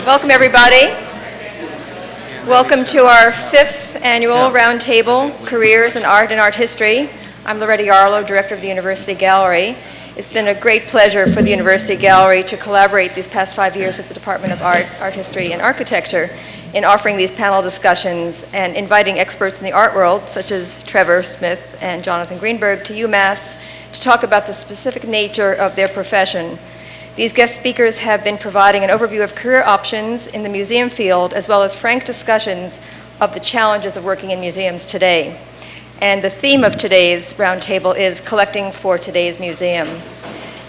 Welcome, everybody. Welcome to our 5th annual Roundtable, Careers in Art and Art History. I'm Loretta Yarlow, Director of the University Gallery. It's been a great pleasure for the University Gallery to collaborate these past 5 years with the Department of Art, Art History, and Architecture in offering these panel discussions and inviting experts in the art world, such as Trevor Smith and Jonathan Greenberg, to UMass to talk about the specific nature of their profession. These guest speakers have been providing an overview of career options in the museum field, as well as frank discussions of the challenges of working in museums today. And the theme of today's roundtable is Collecting for Today's Museum.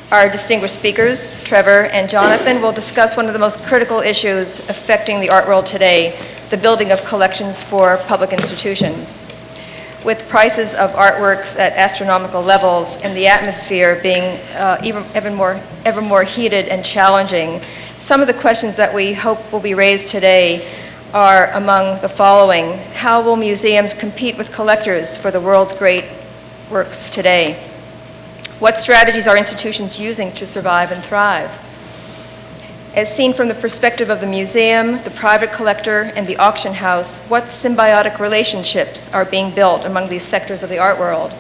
Our distinguished speakers, Trevor and Jonathan, will discuss one of the most critical issues affecting the art world today, the building of collections for public institutions. With prices of artworks at astronomical levels and the atmosphere being ever more heated and challenging, some of the questions that we hope will be raised today are among the following. How will museums compete with collectors for the world's great works today? What strategies are institutions using to survive and thrive? As seen from the perspective of the museum, the private collector, and the auction house, what symbiotic relationships are being built among these sectors of the art world?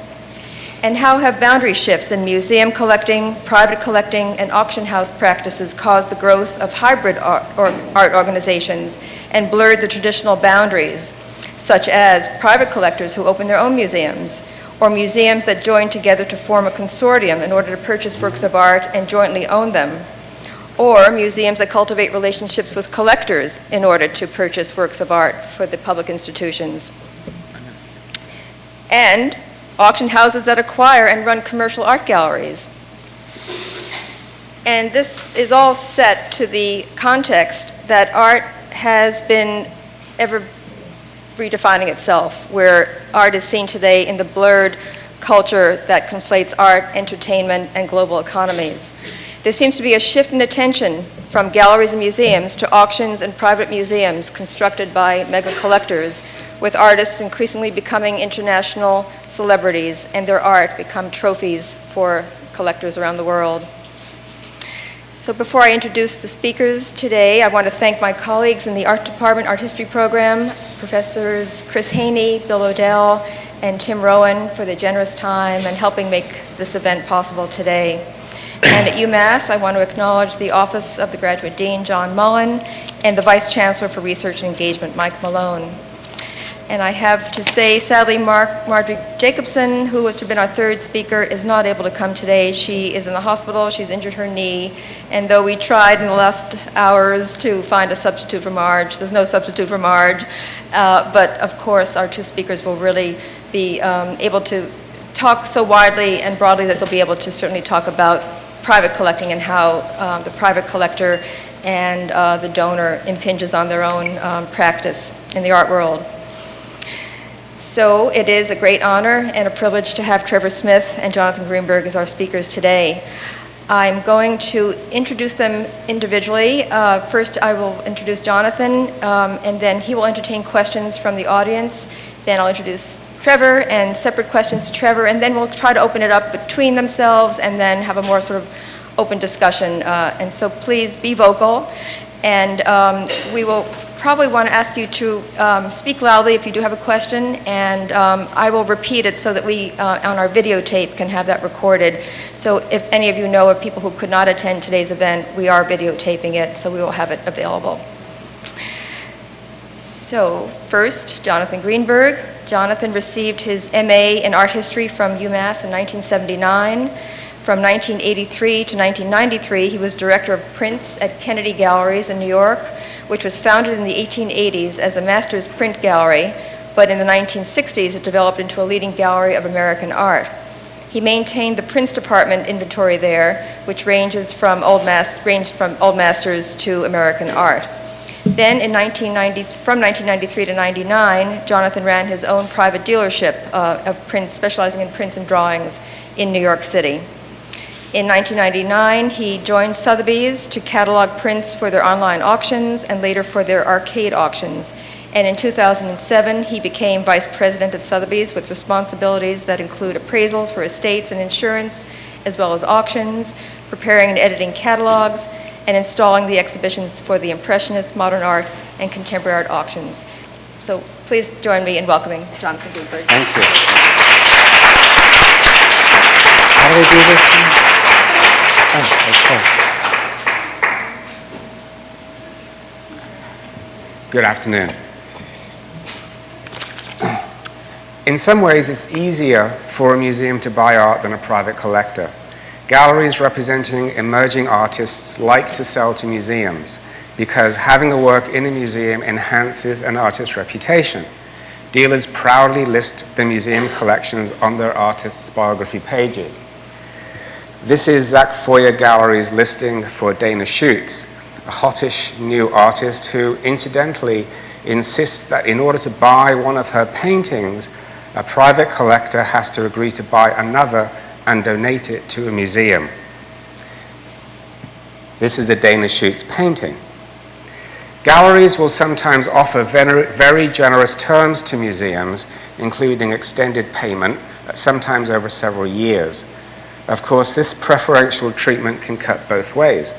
And how have boundary shifts in museum collecting, private collecting, and auction house practices caused the growth of hybrid art organizations and blurred the traditional boundaries, such as private collectors who open their own museums, or museums that join together to form a consortium in order to purchase works of art and jointly own them, or museums that cultivate relationships with collectors in order to purchase works of art for the public institutions, and auction houses that acquire and run commercial art galleries. And this is all set to the context that art has been ever redefining itself, where art is seen today in the blurred culture that conflates art, entertainment, and global economies. There seems to be a shift in attention from galleries and museums to auctions and private museums constructed by mega collectors, with artists increasingly becoming international celebrities and their art become trophies for collectors around the world. So before I introduce the speakers today, I want to thank my colleagues in the Art Department Art History Program, Professors Chris Haney, Bill O'Dell, and Tim Rowan for their generous time and helping make this event possible today. And at UMass, I want to acknowledge the Office of the Graduate Dean, John Mullen, and the Vice Chancellor for Research and Engagement, Mike Malone. And I have to say, sadly, Marjorie Jacobson, who was to have been our third speaker, is not able to come today. She is in the hospital. She's injured her knee. And though we tried in the last hours to find a substitute for Marge, there's no substitute for Marge. But of course, our two speakers will really be able to talk so widely and broadly that they'll be able to certainly talk about private collecting and how the private collector and the donor impinges on their own practice in the art world. So it is a great honor and a privilege to have Trevor Smith and Jonathan Greenberg as our speakers today. I'm going to introduce them individually. First, I will introduce Jonathan, and then he will entertain questions from the audience. Then I'll introduce Trevor and separate questions to Trevor, and then we'll try to open it up between themselves and then have a more sort of open discussion. And so please be vocal, and we will probably want to ask you to speak loudly if you do have a question, and I will repeat it so that we, on our videotape, can have that recorded. So if any of you know of people who could not attend today's event, we are videotaping it, so we will have it available. So first, Jonathan Greenberg. Jonathan received his MA in art history from UMass in 1979. From 1983 to 1993, he was director of prints at Kennedy Galleries in New York, which was founded in the 1880s as a master's print gallery, but in the 1960s it developed into a leading gallery of American art. He maintained the prints department inventory there, which ranged from old masters to American art. Then from 1993 to 99, Jonathan ran his own private dealership of prints, specializing in prints and drawings in New York City. In 1999, he joined Sotheby's to catalog prints for their online auctions and later for their arcade auctions. And in 2007, he became vice president at Sotheby's with responsibilities that include appraisals for estates and insurance, as well as auctions, preparing and editing catalogs, and installing the exhibitions for the Impressionist, Modern Art, and Contemporary Art auctions. So please join me in welcoming Jonathan Greenberg. Thank you. How do we do this one? Oh, okay. Good afternoon. In some ways, it's easier for a museum to buy art than a private collector. Galleries representing emerging artists like to sell to museums because having a work in a museum enhances an artist's reputation. Dealers proudly list the museum collections on their artist's biography pages. This is Zach Foyer Gallery's listing for Dana Schutz, a hottish new artist who incidentally insists that in order to buy one of her paintings, a private collector has to agree to buy another and donate it to a museum. This is the Dana Schutz painting. Galleries will sometimes offer very generous terms to museums, including extended payment, sometimes over several years. Of course, this preferential treatment can cut both ways.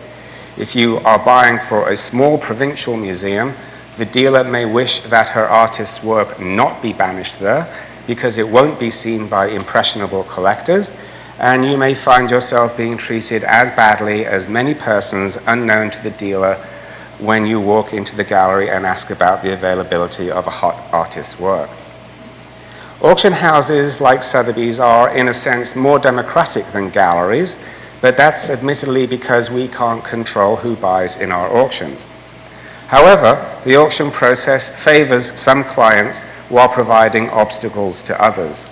If you are buying for a small provincial museum, the dealer may wish that her artist's work not be banished there because it won't be seen by impressionable collectors, and you may find yourself being treated as badly as many persons unknown to the dealer when you walk into the gallery and ask about the availability of a hot artist's work. Auction houses like Sotheby's are, in a sense, more democratic than galleries, but that's admittedly because we can't control who buys in our auctions. However, the auction process favors some clients while providing obstacles to others.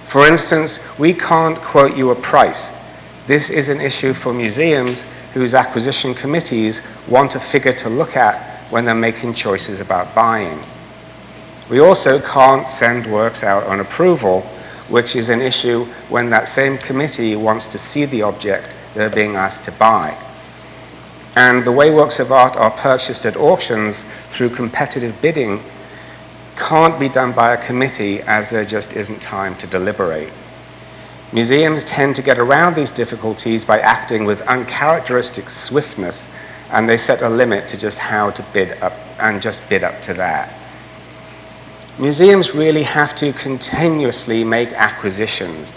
For instance, we can't quote you a price. This is an issue for museums whose acquisition committees want a figure to look at when they're making choices about buying. We also can't send works out on approval, which is an issue when that same committee wants to see the object they're being asked to buy. And the way works of art are purchased at auctions through competitive bidding can't be done by a committee, as there just isn't time to deliberate. Museums tend to get around these difficulties by acting with uncharacteristic swiftness, and they set a limit to just how to bid up, and just bid up to that. Museums really have to continuously make acquisitions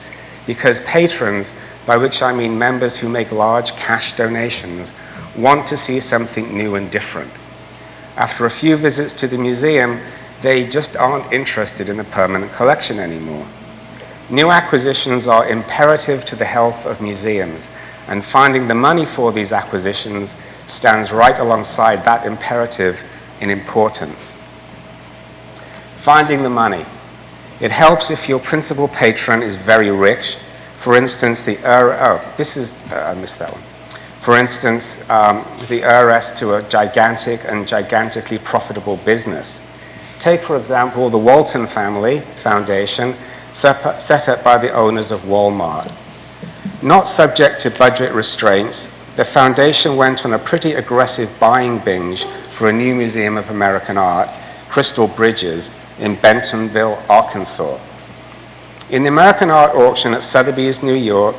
because patrons, by which I mean members who make large cash donations, want to see something new and different. After a few visits to the museum, they just aren't interested in the permanent collection anymore. New acquisitions are imperative to the health of museums, and finding the money for these acquisitions stands right alongside that imperative in importance. Finding the money. It helps if your principal patron is very rich. For instance, I missed that one. For instance, the heiress to a gigantic and gigantically profitable business. Take, for example, the Walton Family Foundation, set up by the owners of Walmart. Not subject to budget restraints, the foundation went on a pretty aggressive buying binge for a new Museum of American Art, Crystal Bridges, in Bentonville, Arkansas. In the American Art auction at Sotheby's, New York,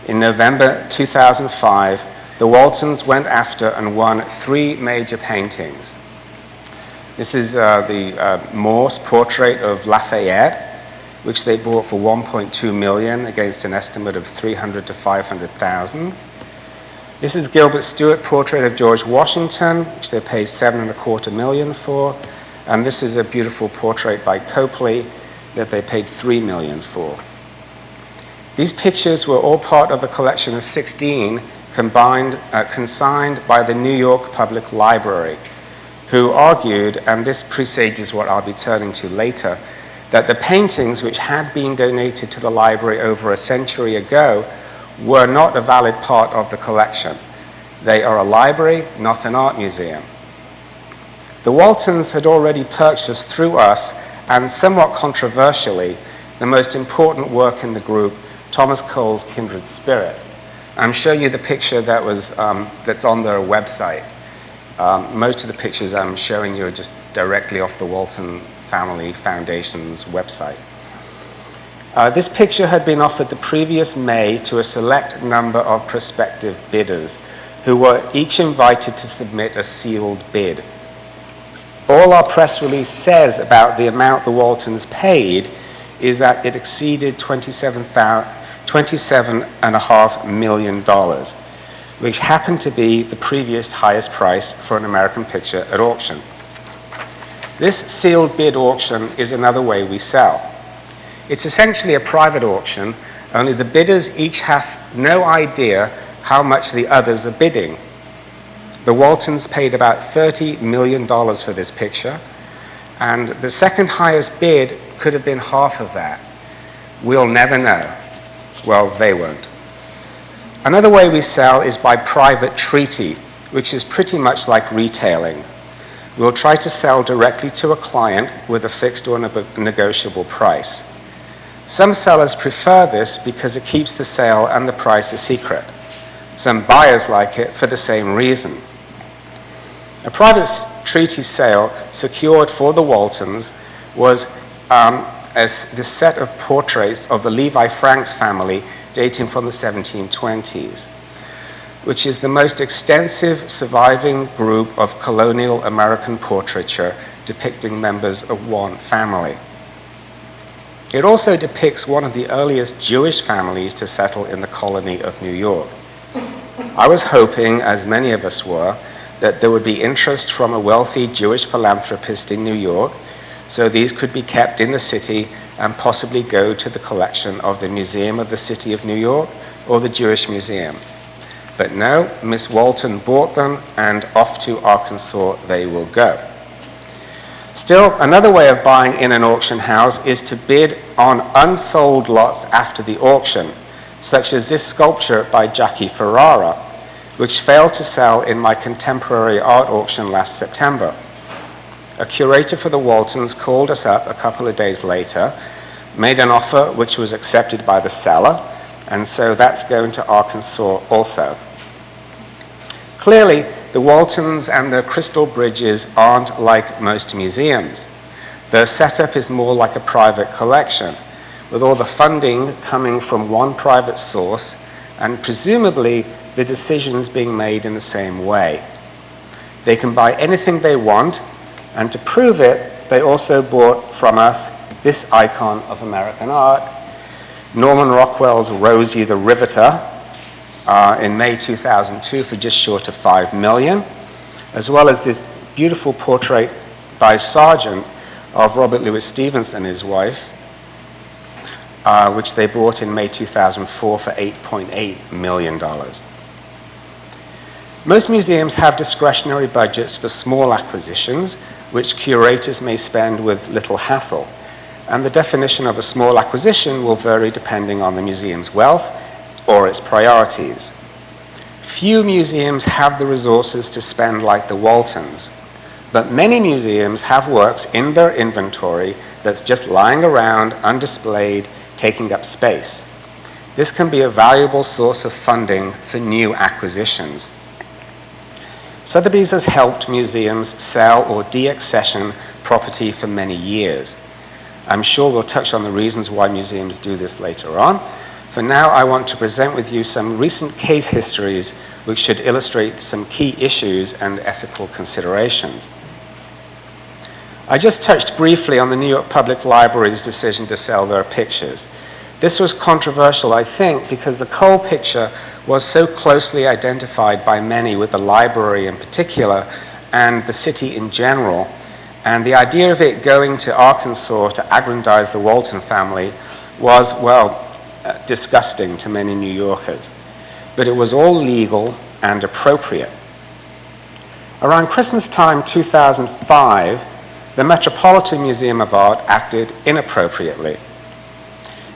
in November 2005, the Waltons went after and won 3 major paintings. This is the Morse portrait of Lafayette, which they bought for $1.2 million against an estimate of $300,000 to $500,000. This is Gilbert Stuart portrait of George Washington, which they paid $7.25 million for. And this is a beautiful portrait by Copley that they paid $3 million for. These pictures were all part of a collection of 16 consigned by the New York Public Library, who argued, and this presages what I'll be turning to later, that the paintings which had been donated to the library over a century ago were not a valid part of the collection. They are a library, not an art museum. The Waltons had already purchased through us, and somewhat controversially, the most important work in the group, Thomas Cole's Kindred Spirit. I'm showing you the picture that was that's on their website. Most of the pictures I'm showing you are just directly off the Walton Family Foundation's website. This picture had been offered the previous May to a select number of prospective bidders who were each invited to submit a sealed bid. All our press release says about the amount the Waltons paid is that it exceeded $27.5 million, which happened to be the previous highest price for an American picture at auction. This sealed bid auction is another way we sell. It's essentially a private auction, only the bidders each have no idea how much the others are bidding. The Waltons paid about $30 million for this picture, and the second highest bid could have been half of that. We'll never know. Well, they won't. Another way we sell is by private treaty, which is pretty much like retailing. We'll try to sell directly to a client with a fixed or negotiable price. Some sellers prefer this because it keeps the sale and the price a secret. Some buyers like it for the same reason. A private treaty sale secured for the Waltons was this set of portraits of the Levi Franks family dating from the 1720s, which is the most extensive surviving group of colonial American portraiture depicting members of one family. It also depicts one of the earliest Jewish families to settle in the colony of New York. I was hoping, as many of us were, that there would be interest from a wealthy Jewish philanthropist in New York, so these could be kept in the city and possibly go to the collection of the Museum of the City of New York or the Jewish Museum. But no, Miss Walton bought them, and off to Arkansas they will go. Still, another way of buying in an auction house is to bid on unsold lots after the auction, such as this sculpture by Jackie Ferrara, which failed to sell in my contemporary art auction last September. A curator for the Waltons called us up a couple of days later, made an offer which was accepted by the seller, and so that's going to Arkansas also. Clearly, the Waltons and the Crystal Bridges aren't like most museums. Their setup is more like a private collection, with all the funding coming from one private source and presumably the decisions being made in the same way. They can buy anything they want, and to prove it, they also bought from us this icon of American art, Norman Rockwell's Rosie the Riveter, in May 2002 for just short of $5 million, as well as this beautiful portrait by Sargent of Robert Louis Stevenson and his wife, which they bought in May 2004 for $8.8 million. Most museums have discretionary budgets for small acquisitions, which curators may spend with little hassle, and the definition of a small acquisition will vary depending on the museum's wealth or its priorities. Few museums have the resources to spend like the Waltons, but many museums have works in their inventory that's just lying around, undisplayed, taking up space. This can be a valuable source of funding for new acquisitions. Sotheby's has helped museums sell or deaccession property for many years. I'm sure we'll touch on the reasons why museums do this later on. For now, I want to present with you some recent case histories which should illustrate some key issues and ethical considerations. I just touched briefly on the New York Public Library's decision to sell their pictures. This was controversial, I think, because the Cole picture was so closely identified by many with the library in particular and the city in general, and the idea of it going to Arkansas to aggrandize the Walton family was, well, disgusting to many New Yorkers. But it was all legal and appropriate. Around Christmas time 2005, the Metropolitan Museum of Art acted inappropriately.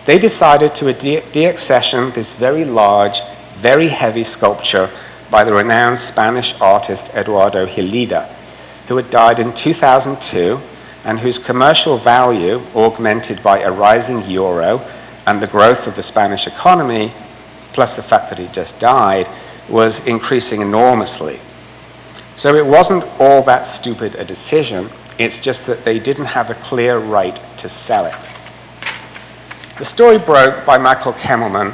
They decided to deaccession this very large, very heavy sculpture by the renowned Spanish artist Eduardo Gilida, who had died in 2002 and whose commercial value, augmented by a rising euro and the growth of the Spanish economy, plus the fact that he just died, was increasing enormously. So it wasn't all that stupid a decision, it's just that they didn't have a clear right to sell it. The story broke by Michael Kemmelman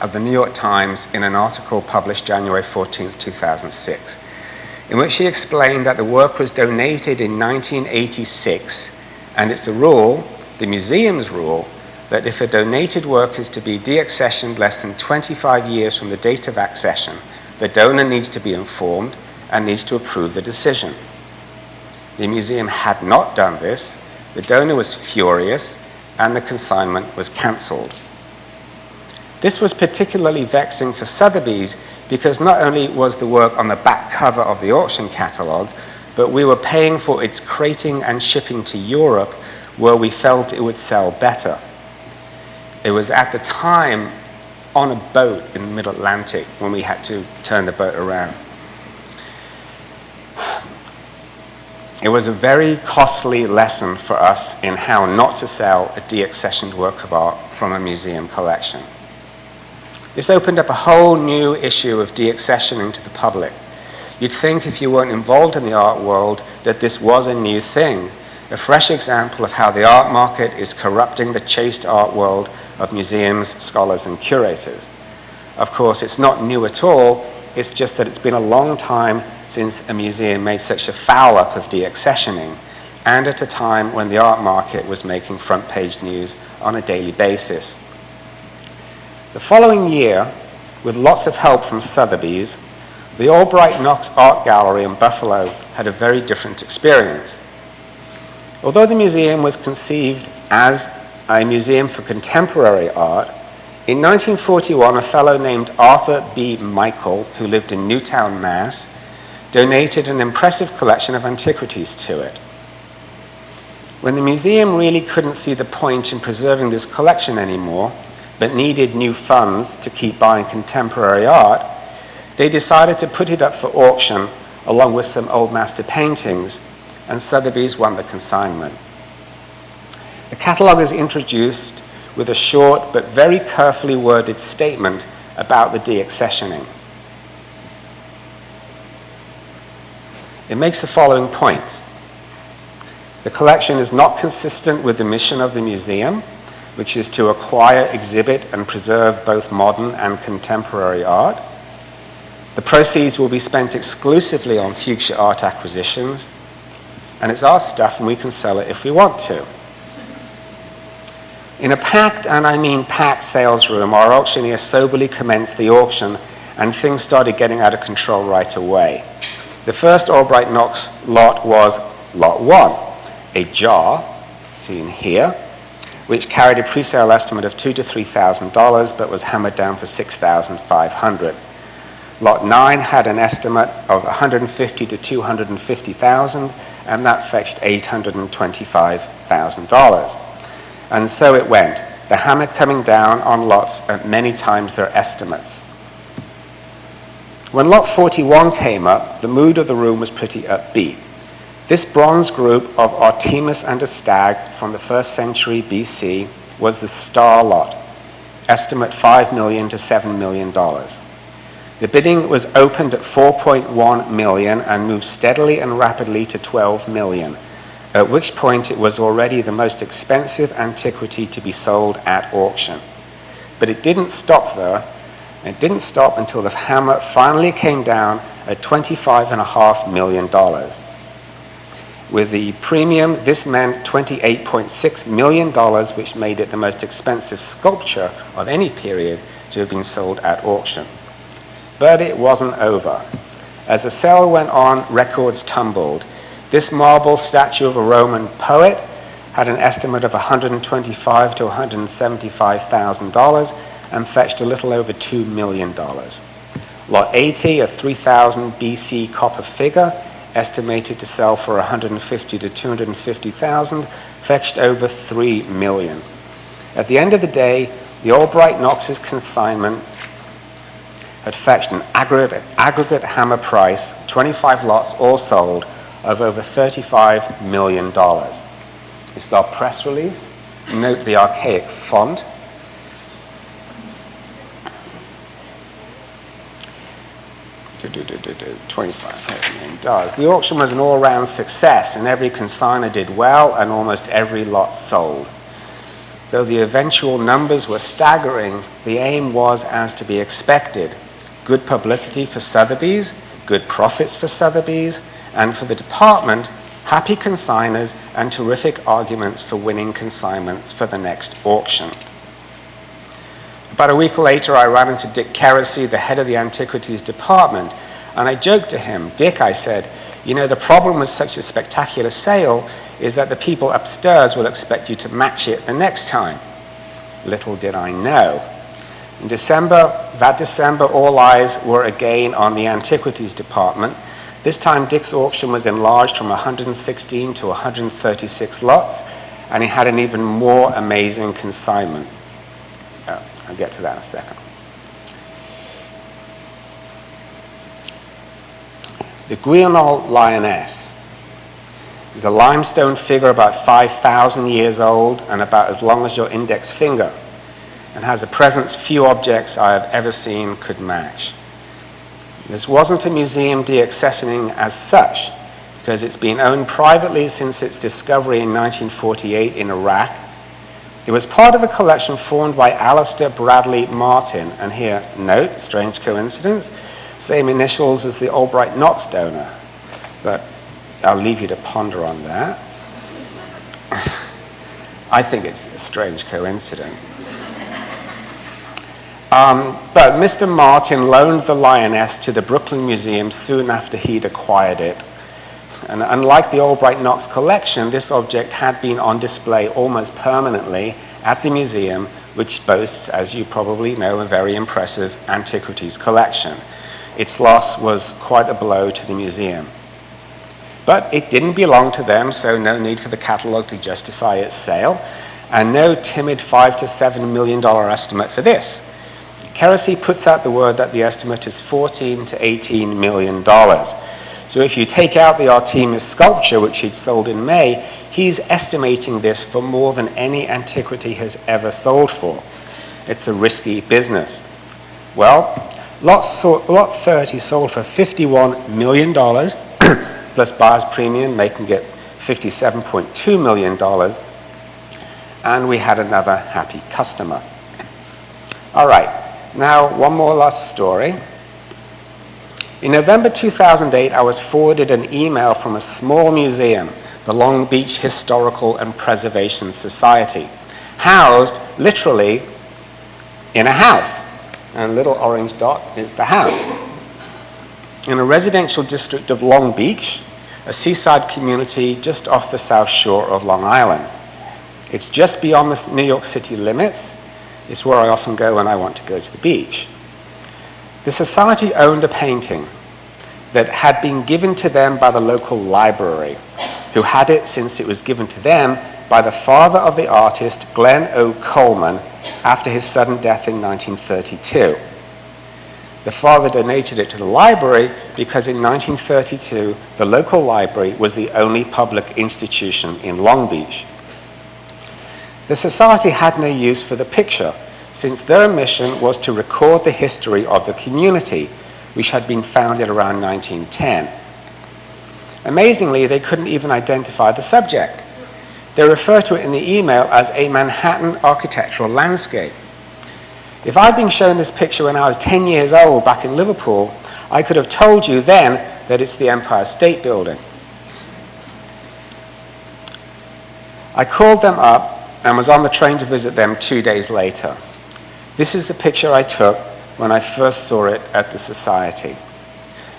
of the New York Times in an article published January 14, 2006, in which she explained that the work was donated in 1986, and it's the rule, the museum's rule, that if a donated work is to be deaccessioned less than 25 years from the date of accession, the donor needs to be informed and needs to approve the decision. The museum had not done this, the donor was furious, and the consignment was cancelled. This was particularly vexing for Sotheby's because not only was the work on the back cover of the auction catalogue, but we were paying for its crating and shipping to Europe where we felt it would sell better. It was at the time on a boat in the mid-Atlantic when we had to turn the boat around. It was a very costly lesson for us in how not to sell a deaccessioned work of art from a museum collection. This opened up a whole new issue of deaccessioning to the public. You'd think if you weren't involved in the art world that this was a new thing, a fresh example of how the art market is corrupting the chaste art world of museums, scholars, and curators. Of course, it's not new at all, it's just that it's been a long time since a museum made such a foul up of deaccessioning, and at a time when the art market was making front page news on a daily basis. The following year, with lots of help from Sotheby's, the Albright Knox Art Gallery in Buffalo had a very different experience. Although the museum was conceived as a museum for contemporary art, in 1941 a fellow named Arthur B. Michael, who lived in Newtown, Mass., donated an impressive collection of antiquities to it. When the museum really couldn't see the point in preserving this collection anymore, but needed new funds to keep buying contemporary art, they decided to put it up for auction along with some old master paintings, and Sotheby's won the consignment. The catalogue is introduced with a short but very carefully worded statement about the deaccessioning. It makes the following points. The collection is not consistent with the mission of the museum, which is to acquire, exhibit, and preserve both modern and contemporary art. The proceeds will be spent exclusively on future art acquisitions, and it's our stuff and we can sell it if we want to. In a packed, and I mean packed, sales room, our auctioneer soberly commenced the auction, and things started getting out of control right away. The first Albright Knox lot was Lot 1, a jar, seen here, which carried a pre-sale estimate of $2,000 to $3,000, but was hammered down for $6,500. Lot 9 had an estimate of $150,000 to $250,000, and that fetched $825,000. And so it went, the hammer coming down on lots at many times their estimates. When Lot 41 came up, the mood of the room was pretty upbeat. This bronze group of Artemis and a stag from the 1st century BC was the star lot, estimate $5 million to $7 million. The bidding was opened at $4.1 million and moved steadily and rapidly to $12 million, at which point it was already the most expensive antiquity to be sold at auction. But it didn't stop there. It didn't stop until the hammer finally came down at $25.5 million. With the premium, this meant $28.6 million, which made it the most expensive sculpture of any period to have been sold at auction. But it wasn't over. As the sale went on, records tumbled. This marble statue of a Roman poet had an estimate of $125,000 to $175,000 and fetched a little over $2 million. Lot 80, a 3000 BC copper figure, estimated to sell for $150,000 to $250,000, fetched over $3 million. At the end of the day, the Albright Knox's consignment had fetched an aggregate hammer price, 25 lots all sold, of over $35 million. This is our press release. Note the archaic font. $25 million. The auction was an all-round success, and every consignor did well, and almost every lot sold. Though the eventual numbers were staggering, the aim was as to be expected: good publicity for Sotheby's, good profits for Sotheby's, and for the department, happy consigners and terrific arguments for winning consignments for the next auction. About a week later, I ran into Dick Keresy, the head of the antiquities department, and I joked to him, "Dick," I said, "you know, the problem with such a spectacular sale is that the people upstairs will expect you to match it the next time." Little did I know. In that December, all eyes were again on the antiquities department. This time, Dick's auction was enlarged from 116 to 136 lots, and he had an even more amazing consignment. I'll get to that in a second. The Guignol lioness is a limestone figure about 5,000 years old and about as long as your index finger, and has a presence few objects I have ever seen could match. This wasn't a museum deaccessioning as such, because it's been owned privately since its discovery in 1948 in Iraq. It was part of a collection formed by Alistair Bradley Martin, and here, note, strange coincidence, same initials as the Albright Knox donor, but I'll leave you to ponder on that. I think it's a strange coincidence. But Mr. Martin loaned the lioness to the Brooklyn Museum soon after he'd acquired it. And unlike the Albright Knox collection, this object had been on display almost permanently at the museum, which boasts, as you probably know, a very impressive antiquities collection. Its loss was quite a blow to the museum. But it didn't belong to them, so no need for the catalogue to justify its sale, and no timid $5 to $7 million estimate for this. Keresy puts out the word that the estimate is $14 to $18 million. So if you take out the Artemis sculpture, which he'd sold in May, he's estimating this for more than any antiquity has ever sold for. It's a risky business. Well, Lot 30 sold for $51 million, plus buyer's premium, making it $57.2 million, and we had another happy customer. All right, now one more last story. In November 2008, I was forwarded an email from a small museum, the Long Beach Historical and Preservation Society, housed literally in a house. And a little orange dot is the house. In a residential district of Long Beach, a seaside community just off the south shore of Long Island. It's just beyond the New York City limits. It's where I often go when I want to go to the beach. The society owned a painting that had been given to them by the local library, who had it since it was given to them by the father of the artist, Glenn O. Coleman, after his sudden death in 1932. The father donated it to the library because in 1932, the local library was the only public institution in Long Beach. The society had no use for the picture, since their mission was to record the history of the community, which had been founded around 1910. Amazingly, they couldn't even identify the subject. They refer to it in the email as a Manhattan architectural landscape. If I'd been shown this picture when I was 10 years old back in Liverpool, I could have told you then that it's the Empire State Building. I called them up and was on the train to visit them 2 days later. This is the picture I took when I first saw it at the Society.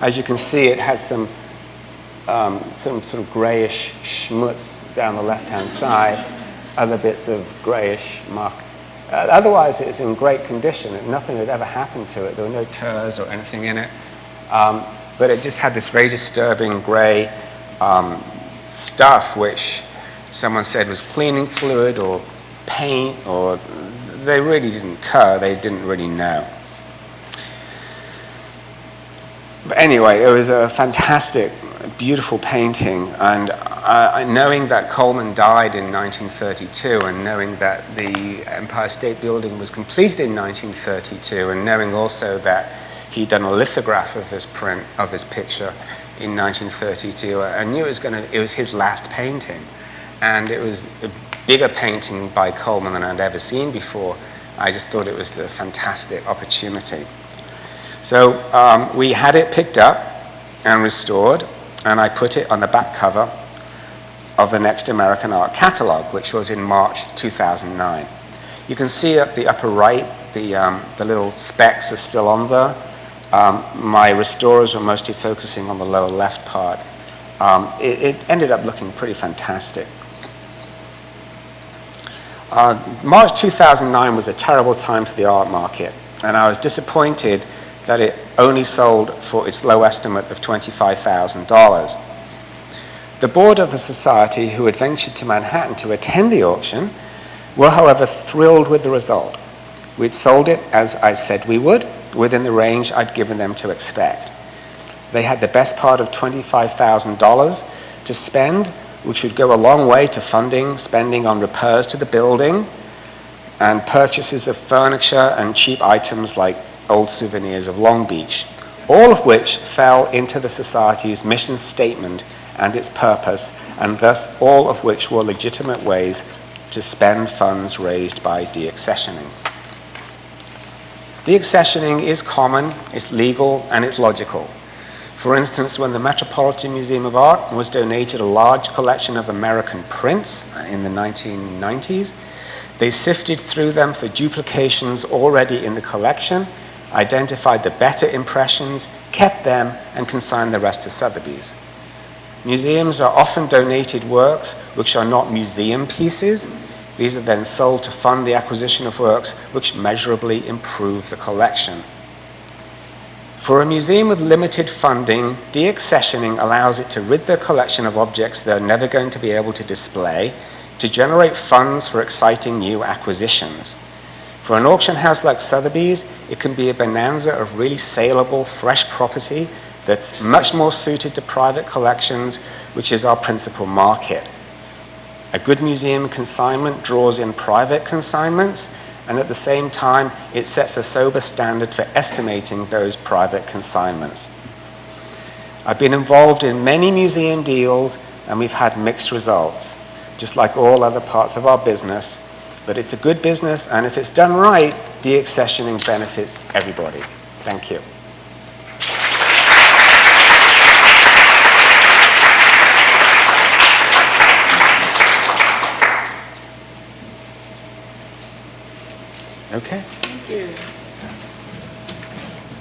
As you can see, it had some sort of grayish schmutz down the left-hand side, other bits of grayish muck. Otherwise, it's in great condition. Nothing had ever happened to it. There were no tears or anything in it. But it just had this very disturbing gray stuff, which someone said was cleaning fluid or paint, or they really didn't care. They didn't really know. But anyway, it was a fantastic, beautiful painting, and knowing that Coleman died in 1932, and knowing that the Empire State Building was completed in 1932, and knowing also that he'd done a lithograph of this print, of his picture in 1932, I knew it was his last painting, and it was bigger painting by Coleman than I'd ever seen before. I just thought it was a fantastic opportunity. So we had it picked up and restored, and I put it on the back cover of the Next American Art Catalog, which was in March 2009. You can see at the upper right, the little specks are still on there. My restorers were mostly focusing on the lower left part. It ended up looking pretty fantastic. March 2009 was a terrible time for the art market, and I was disappointed that it only sold for its low estimate of $25,000. The board of the society, who had ventured to Manhattan to attend the auction, were, however, thrilled with the result. We'd sold it, as I said we would, within the range I'd given them to expect. They had the best part of $25,000 to spend, which would go a long way to funding spending on repairs to the building and purchases of furniture and cheap items like old souvenirs of Long Beach, all of which fell into the society's mission statement and its purpose, and thus all of which were legitimate ways to spend funds raised by deaccessioning. Deaccessioning is common, it's legal, and it's logical. For instance, when the Metropolitan Museum of Art was donated a large collection of American prints in the 1990s, they sifted through them for duplications already in the collection, identified the better impressions, kept them, and consigned the rest to Sotheby's. Museums are often donated works which are not museum pieces. These are then sold to fund the acquisition of works which measurably improve the collection. For a museum with limited funding, deaccessioning allows it to rid their collection of objects they're never going to be able to display, to generate funds for exciting new acquisitions. For an auction house like Sotheby's, it can be a bonanza of really saleable, fresh property that's much more suited to private collections, which is our principal market. A good museum consignment draws in private consignments, and at the same time, it sets a sober standard for estimating those private consignments. I've been involved in many museum deals, and we've had mixed results, just like all other parts of our business. But it's a good business, and if it's done right, deaccessioning benefits everybody. Thank you. Okay. Thank you.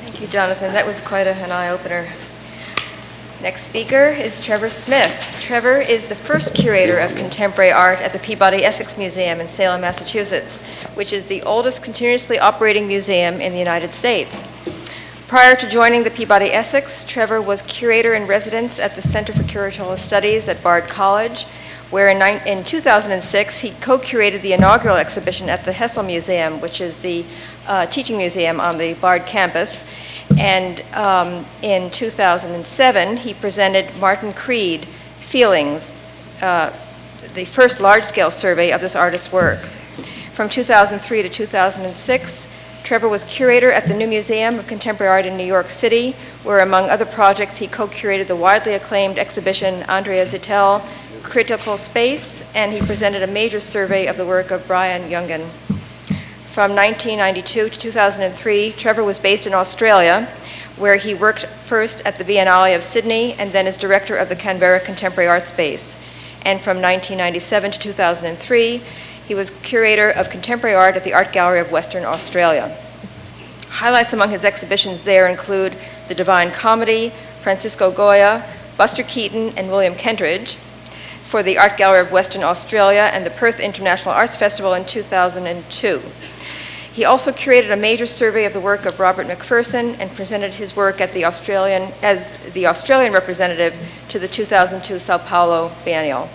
Thank you, Jonathan. That was quite an eye-opener. Next speaker is Trevor Smith. Trevor is the first curator of contemporary art at the Peabody Essex Museum in Salem, Massachusetts, which is the oldest continuously operating museum in the United States. Prior to joining the Peabody Essex, Trevor was curator in residence at the Center for Curatorial Studies at Bard College, where in 2006 he co-curated the inaugural exhibition at the Hessel Museum, which is the teaching museum on the Bard campus. And in 2007, he presented Martin Creed, Feelings, the first large-scale survey of this artist's work. From 2003 to 2006, Trevor was curator at the New Museum of Contemporary Art in New York City, where, among other projects, he co-curated the widely acclaimed exhibition Andrea Zittel, Critical Space, and he presented a major survey of the work of Brian Jungen. From 1992 to 2003, Trevor was based in Australia, where he worked first at the Biennale of Sydney and then as director of the Canberra Contemporary Art Space. And from 1997 to 2003, he was curator of contemporary art at the Art Gallery of Western Australia. Highlights among his exhibitions there include The Divine Comedy, Francisco Goya, Buster Keaton, and William Kindred for the Art Gallery of Western Australia and the Perth International Arts Festival in 2002. He also curated a major survey of the work of Robert McPherson and presented his work at as the Australian representative to the 2002 Sao Paulo Biennial.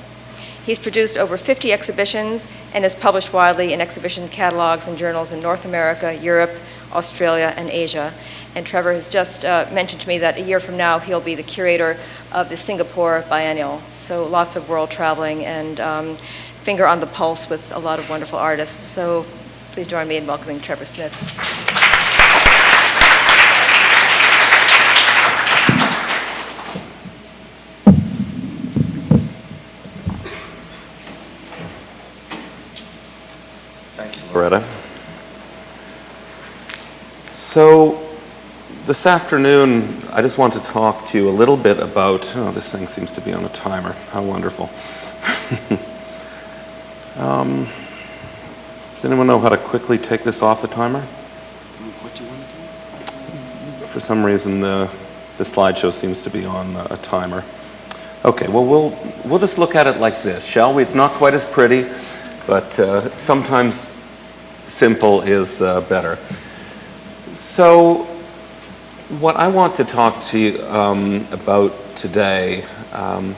He's produced over 50 exhibitions and is published widely in exhibition catalogs and journals in North America, Europe, Australia, and Asia. And Trevor has just mentioned to me that a year from now he'll be the curator of the Singapore Biennial. So lots of world traveling and finger on the pulse with a lot of wonderful artists. So please join me in welcoming Trevor Smith. Loretta. So this afternoon, I just want to talk to you a little bit about, oh, this thing seems to be on a timer. How wonderful. Does anyone know how to quickly take this off a timer? What do you want to do? For some reason, the slideshow seems to be on a timer. Okay, well, we'll just look at it like this, shall we? It's not quite as pretty, but sometimes simple is better. So what I want to talk to you about today I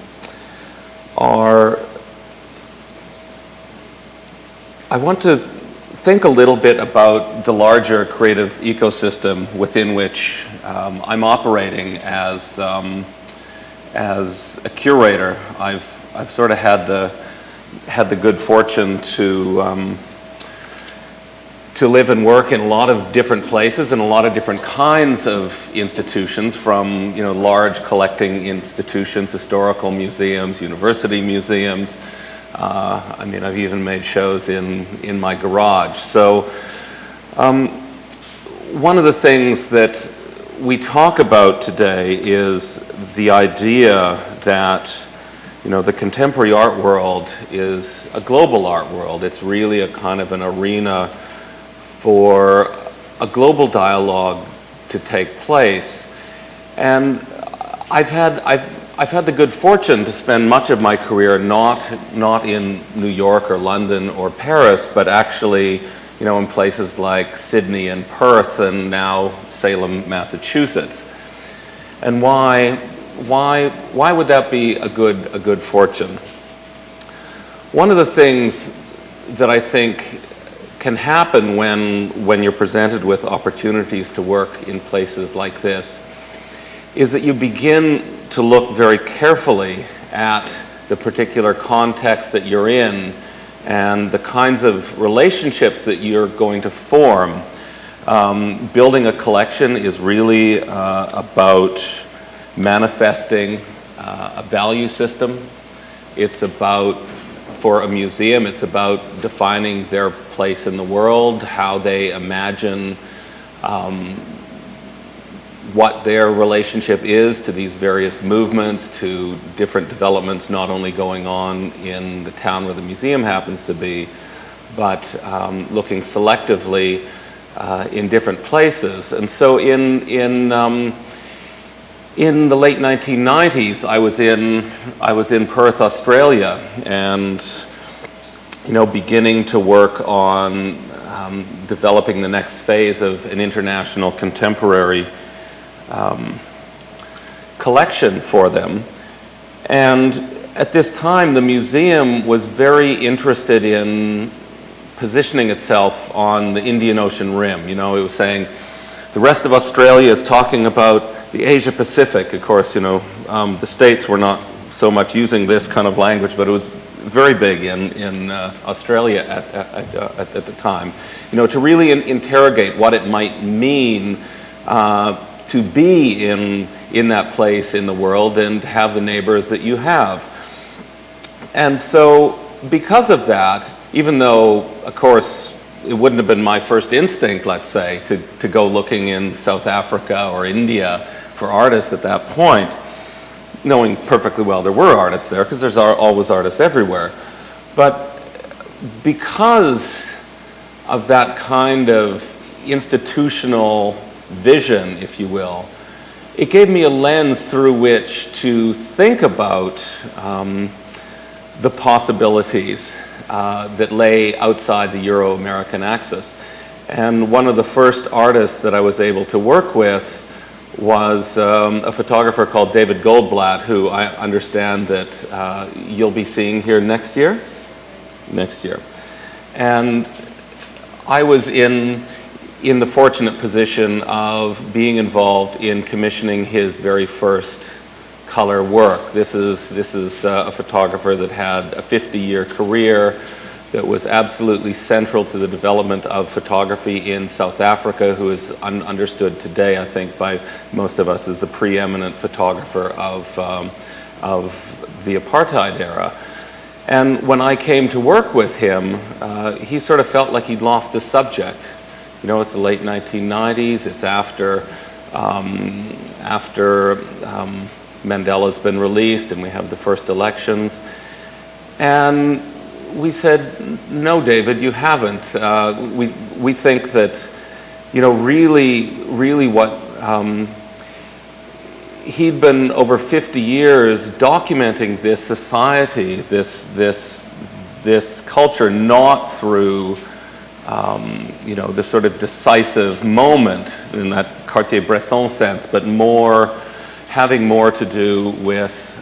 want to think a little bit about the larger creative ecosystem within which I'm operating as a curator. I've sort of had the good fortune to live and work in a lot of different places and a lot of different kinds of institutions, from large collecting institutions, historical museums, university museums. I mean, I've even made shows in my garage. So one of the things that we talk about today is the idea that the contemporary art world is a global art world. It's really a kind of an arena for a global dialogue to take place. And I've had the good fortune to spend much of my career not in New York or London or Paris, but actually in places like Sydney and Perth and now Salem, Massachusetts. And why would that be a good fortune? One of the things that I think can happen when you're presented with opportunities to work in places like this is that you begin to look very carefully at the particular context that you're in and the kinds of relationships that you're going to form. Building a collection is really about manifesting a value system. It's about, for a museum, it's about defining their place in the world, how they imagine what their relationship is to these various movements, to different developments not only going on in the town where the museum happens to be, but looking selectively in different places. And so in the late 1990s, I was in Perth, Australia, and beginning to work on developing the next phase of an international contemporary collection for them. And at this time, the museum was very interested in positioning itself on the Indian Ocean rim. It was saying, the rest of Australia is talking about the Asia Pacific. Of course, the States were not so much using this kind of language, but it was very big in Australia at the time. To really interrogate what it might mean to be in that place in the world and have the neighbors that you have. And so because of that, even though, of course, it wouldn't have been my first instinct, let's say, to go looking in South Africa or India for artists at that point, knowing perfectly well there were artists there, because there's always artists everywhere. But because of that kind of institutional vision, if you will, it gave me a lens through which to think about the possibilities that lay outside the Euro-American axis. And one of the first artists that I was able to work with was a photographer called David Goldblatt, who I understand that you'll be seeing here next year. And I was in the fortunate position of being involved in commissioning his very first color work. This is a photographer that had a 50-year career that was absolutely central to the development of photography in South Africa, who is understood today, I think, by most of us as the preeminent photographer of the apartheid era. And when I came to work with him, he sort of felt like he'd lost his subject. You know, it's the late 1990s, it's after Mandela's been released and we have the first elections. And we said, no, David, you haven't. We think that, you know, really what he'd been over 50 years documenting this society, this culture, not through, you know, this sort of decisive moment in that Cartier-Bresson sense, but having more to do with,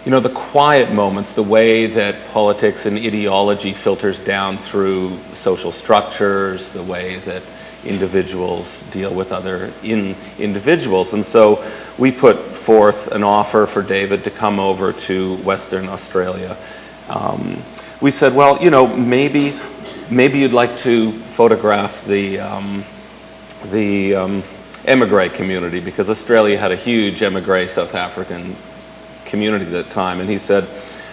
you know, the quiet moments, the way that politics and ideology filters down through social structures, the way that individuals deal with other individuals. And so we put forth an offer for David to come over to Western Australia. We said, well, you know, maybe you'd like to photograph the emigre community, because Australia had a huge emigre South African community at that time. And he said,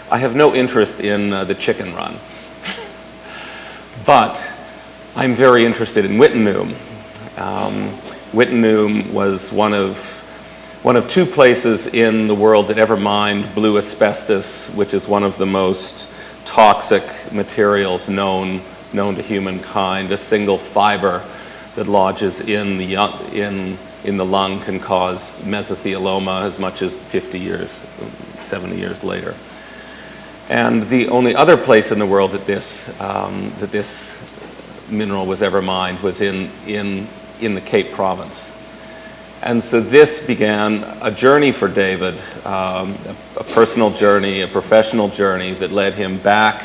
I have no interest in the chicken run, but I'm very interested in Wittenoom. Wittenoom was one of two places in the world that ever mined blue asbestos, which is one of the most toxic materials known to humankind. A single fiber that lodges in the lung can cause mesothelioma as much as 50 years, 70 years later. And the only other place in the world that this mineral was ever mined was in the Cape Province. And so this began a journey for David, a personal journey, a professional journey that led him back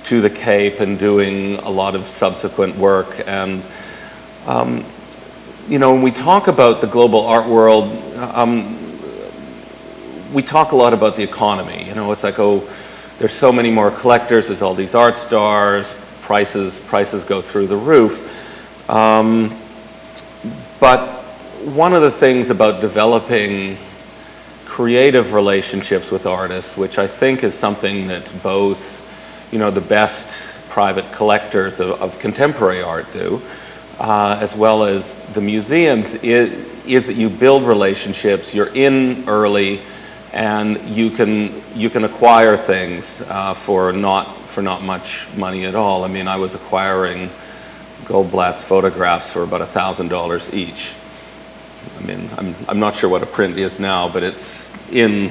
to the Cape and doing a lot of subsequent work. And you know, when we talk about the global art world, we talk a lot about the economy. You know, it's like, oh, there's so many more collectors, there's all these art stars, prices go through the roof. But one of the things about developing creative relationships with artists, which I think is something that both, you know, the best private collectors of contemporary art do, as well as the museums, is that you build relationships, you're in early, and you can acquire things for not much money at all. I mean, I was acquiring Goldblatt's photographs for about $1,000 each. I mean, I'm not sure what a print is now, but it's in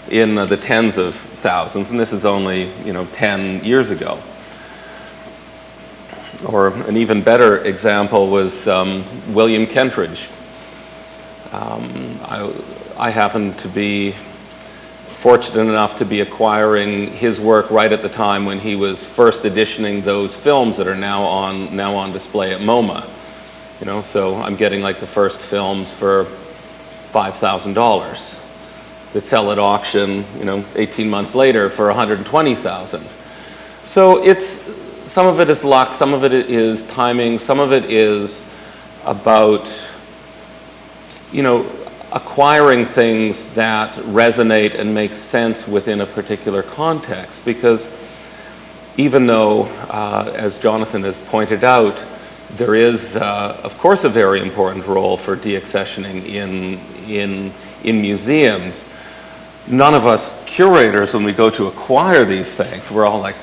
the tens of thousands, and this is only, you know, 10 years ago. Or an even better example was William Kentridge. I happened to be fortunate enough to be acquiring his work right at the time when he was first editioning those films that are now on display at MoMA. You know, so I'm getting like the first films for $5,000 that sell at auction, you know, 18 months later for $120,000. So it's, some of it is luck, some of it is timing, some of it is about, you know, acquiring things that resonate and make sense within a particular context. Because even though, as Jonathan has pointed out, there is, of course, a very important role for deaccessioning in museums, none of us curators, when we go to acquire these things, we're all like,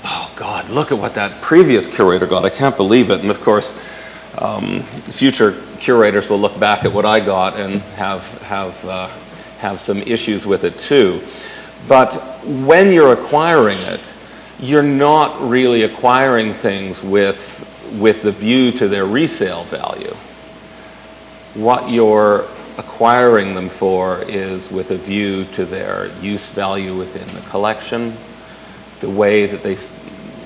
oh God, look at what that previous curator got, I can't believe it. And of course, future curators will look back at what I got and have some issues with it too. But when you're acquiring it, you're not really acquiring things with the view to their resale value. What you're acquiring them for is with a view to their use value within the collection, the way that they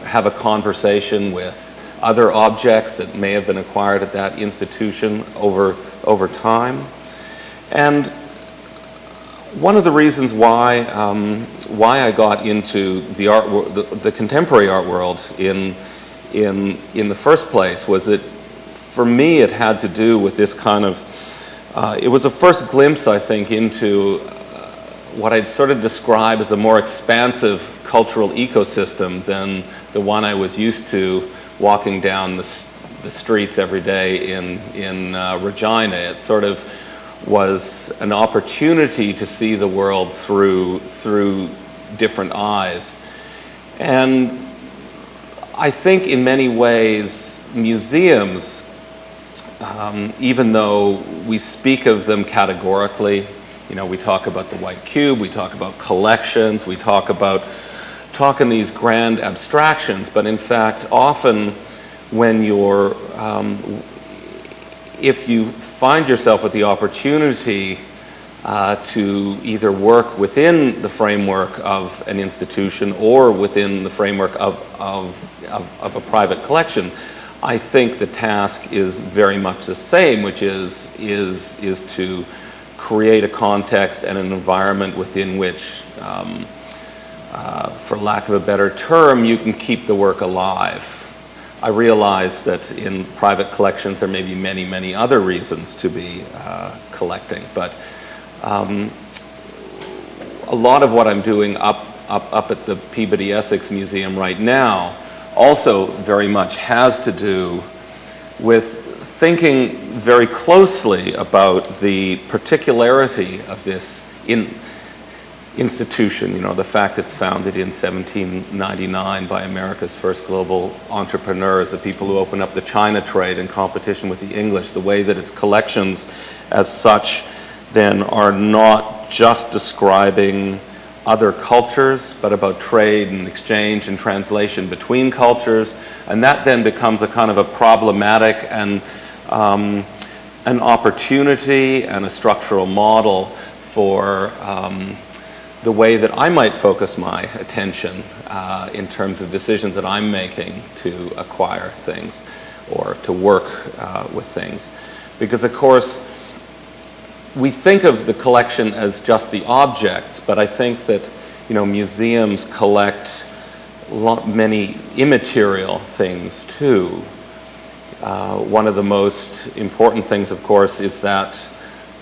have a conversation with other objects that may have been acquired at that institution over time. And one of the reasons why I got into the contemporary art world in the first place was that for me it had to do with this kind of, it was a first glimpse, I think, into what I'd sort of describe as a more expansive cultural ecosystem than the one I was used to walking down the streets every day in Regina. It sort of was an opportunity to see the world through different eyes. And I think in many ways museums, even though we speak of them categorically, you know, we talk about the white cube, we talk about collections, we talk in these grand abstractions, but in fact often when you're, if you find yourself with the opportunity to either work within the framework of an institution or within the framework of a private collection, I think the task is very much the same, which is to create a context and an environment within which, for lack of a better term, you can keep the work alive. I realize that in private collections there may be many, many other reasons to be collecting, but a lot of what I'm doing up at the Peabody Essex Museum right now also very much has to do with thinking very closely about the particularity of this institution, you know, the fact it's founded in 1799 by America's first global entrepreneurs, the people who opened up the China trade in competition with the English, the way that its collections as such then are not just describing other cultures, but about trade and exchange and translation between cultures, and that then becomes a kind of a problematic and an opportunity and a structural model for the way that I might focus my attention in terms of decisions that I'm making to acquire things or to work with things. Because of course, we think of the collection as just the objects, but I think that, you know, museums collect many immaterial things too. One of the most important things, of course, is that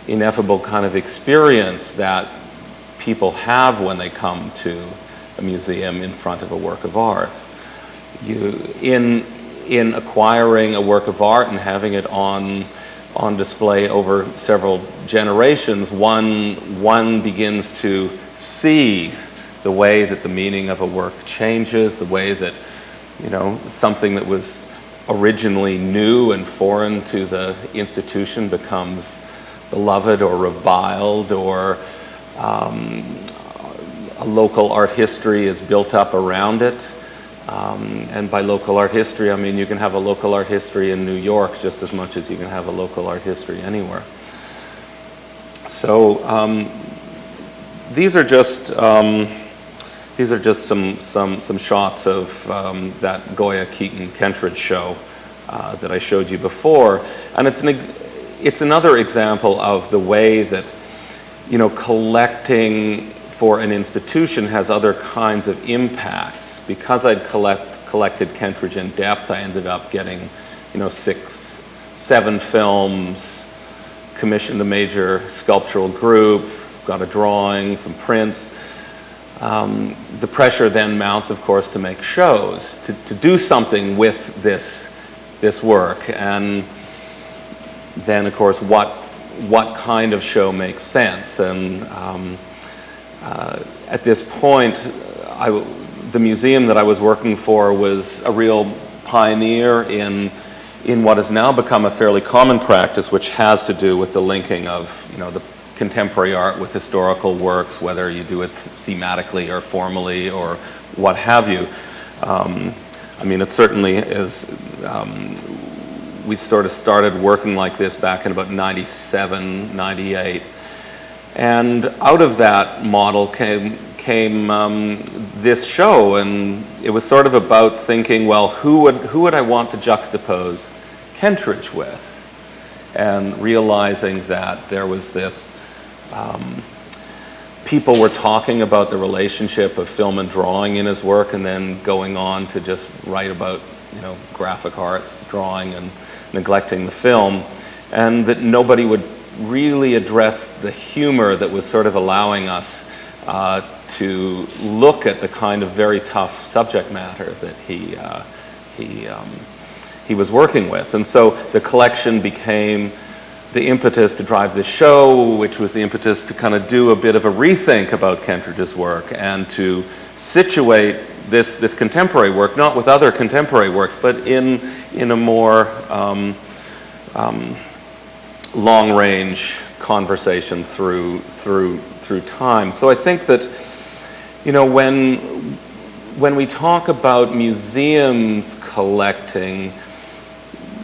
ineffable kind of experience that people have when they come to a museum in front of a work of art. In acquiring a work of art and having it on display over several generations, one begins to see the way that the meaning of a work changes, the way that, you know, something that was originally new and foreign to the institution becomes beloved or reviled, or a local art history is built up around it. And by local art history, I mean you can have a local art history in New York just as much as you can have a local art history anywhere. So these are just some shots of that Goya Keaton Kindred show that I showed you before, and it's another example of the way that, you know, collecting for an institution has other kinds of impacts. Because I'd collected Kentridge in depth, I ended up getting, you know, 6, 7 films, commissioned a major sculptural group, got a drawing, some prints. The pressure then mounts, of course, to make shows, to do something with this work. And then, of course, what kind of show makes sense? And at this point, the museum that I was working for was a real pioneer in what has now become a fairly common practice, which has to do with the linking of, you know, the contemporary art with historical works, whether you do it thematically or formally or what have you. I mean, it certainly is. We sort of started working like this back in about 97, 98. And out of that model came this show, and it was sort of about thinking, well, who would I want to juxtapose Kentridge with? And realizing that there was this, people were talking about the relationship of film and drawing in his work, and then going on to just write about, you know, graphic arts, drawing, and neglecting the film, and that nobody would really address the humor that was sort of allowing us to look at the kind of very tough subject matter that he was working with. And so the collection became the impetus to drive the show, which was the impetus to kind of do a bit of a rethink about Kindred's work and to situate this contemporary work, not with other contemporary works, but in a more long-range conversation through time. So I think that, you know, when we talk about museums collecting,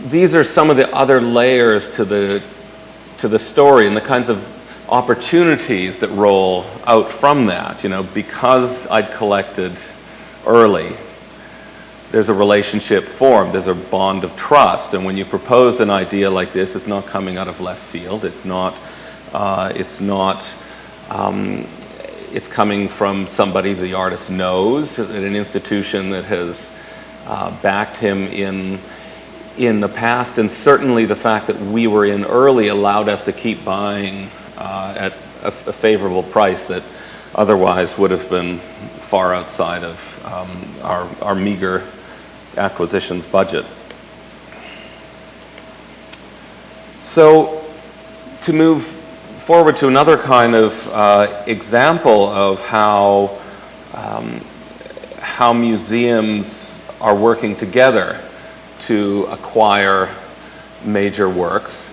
these are some of the other layers to the story and the kinds of opportunities that roll out from that. You know, because I'd collected early, there's a relationship formed, there's a bond of trust, and when you propose an idea like this, it's not coming out of left field. It's coming from somebody the artist knows, at an institution that has backed him in the past, and certainly the fact that we were in early allowed us to keep buying at a favorable price that otherwise would have been far outside of our meager acquisitions budget. So to move forward to another kind of example of how museums are working together to acquire major works.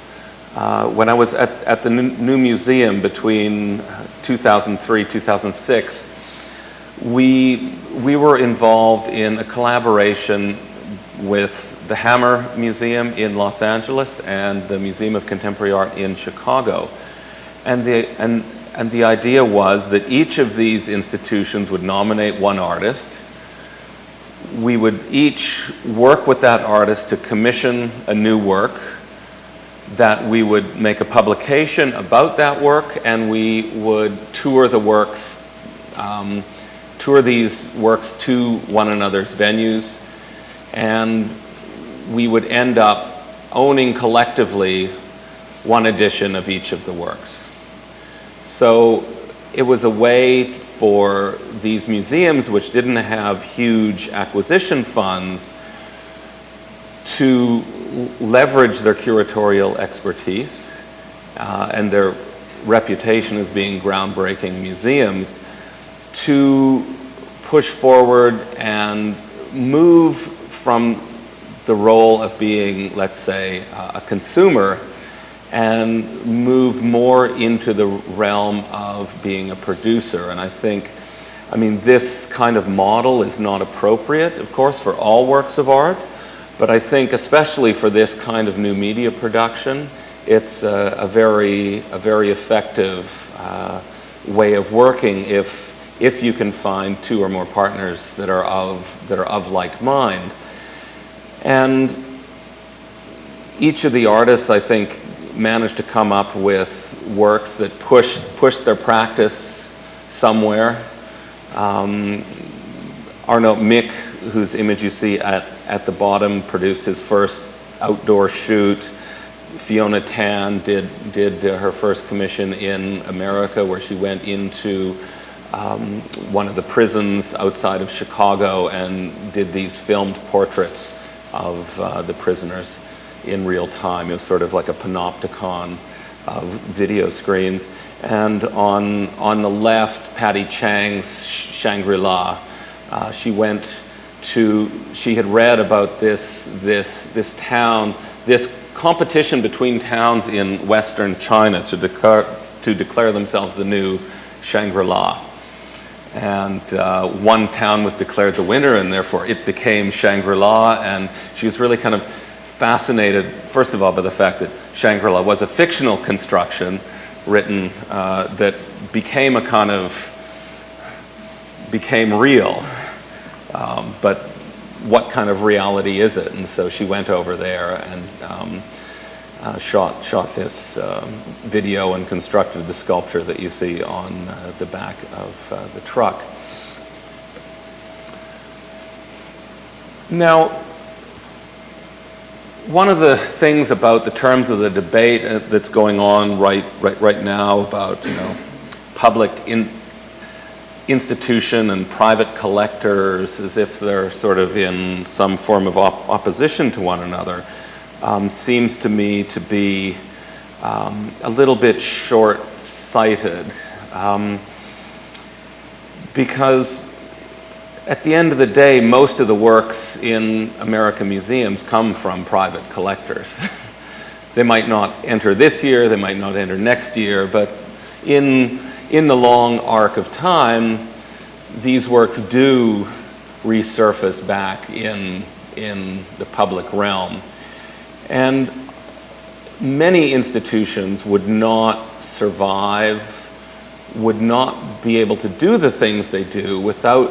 When I was at the new museum between 2003, 2006, we were involved in a collaboration with the Hammer Museum in Los Angeles and the Museum of Contemporary Art in Chicago. And the idea was that each of these institutions would nominate one artist. We would each work with that artist to commission a new work, that we would make a publication about that work, and we would tour these works to one another's venues, and we would end up owning collectively one edition of each of the works. So it was a way for these museums, which didn't have huge acquisition funds, to leverage their curatorial expertise and their reputation as being groundbreaking museums to push forward and move from the role of being, let's say, a consumer, and move more into the realm of being a producer. And I mean, this kind of model is not appropriate, of course, for all works of art, but I think especially for this kind of new media production, it's a very effective way of working if you can find two or more partners that are of like mind. And each of the artists, I think, managed to come up with works that push their practice somewhere. Arnaud Mick, whose image you see at the bottom, produced his first outdoor shoot. Fiona Tan did her first commission in America, where she went into one of the prisons outside of Chicago and did these filmed portraits of the prisoners in real time. It was sort of like a panopticon of video screens. And on the left, Patty Chang's Shangri-La. She had read about this town, this competition between towns in Western China to declare themselves the new Shangri-La. And one town was declared the winner, and therefore it became Shangri-La. And she was really kind of fascinated, first of all, by the fact that Shangri-La was a fictional construction written that became real. But what kind of reality is it? And so she went over there and shot this video and constructed the sculpture that you see on the back of the truck. Now, one of the things about the terms of the debate that's going on right now about, public institution and private collectors as if they're sort of in some form of opposition to one another seems to me to be a little bit short-sighted, because at the end of the day, most of the works in American museums come from private collectors. They might not enter this year, they might not enter next year, but in the long arc of time, these works do resurface back in the public realm. And many institutions would not survive, would not be able to do the things they do without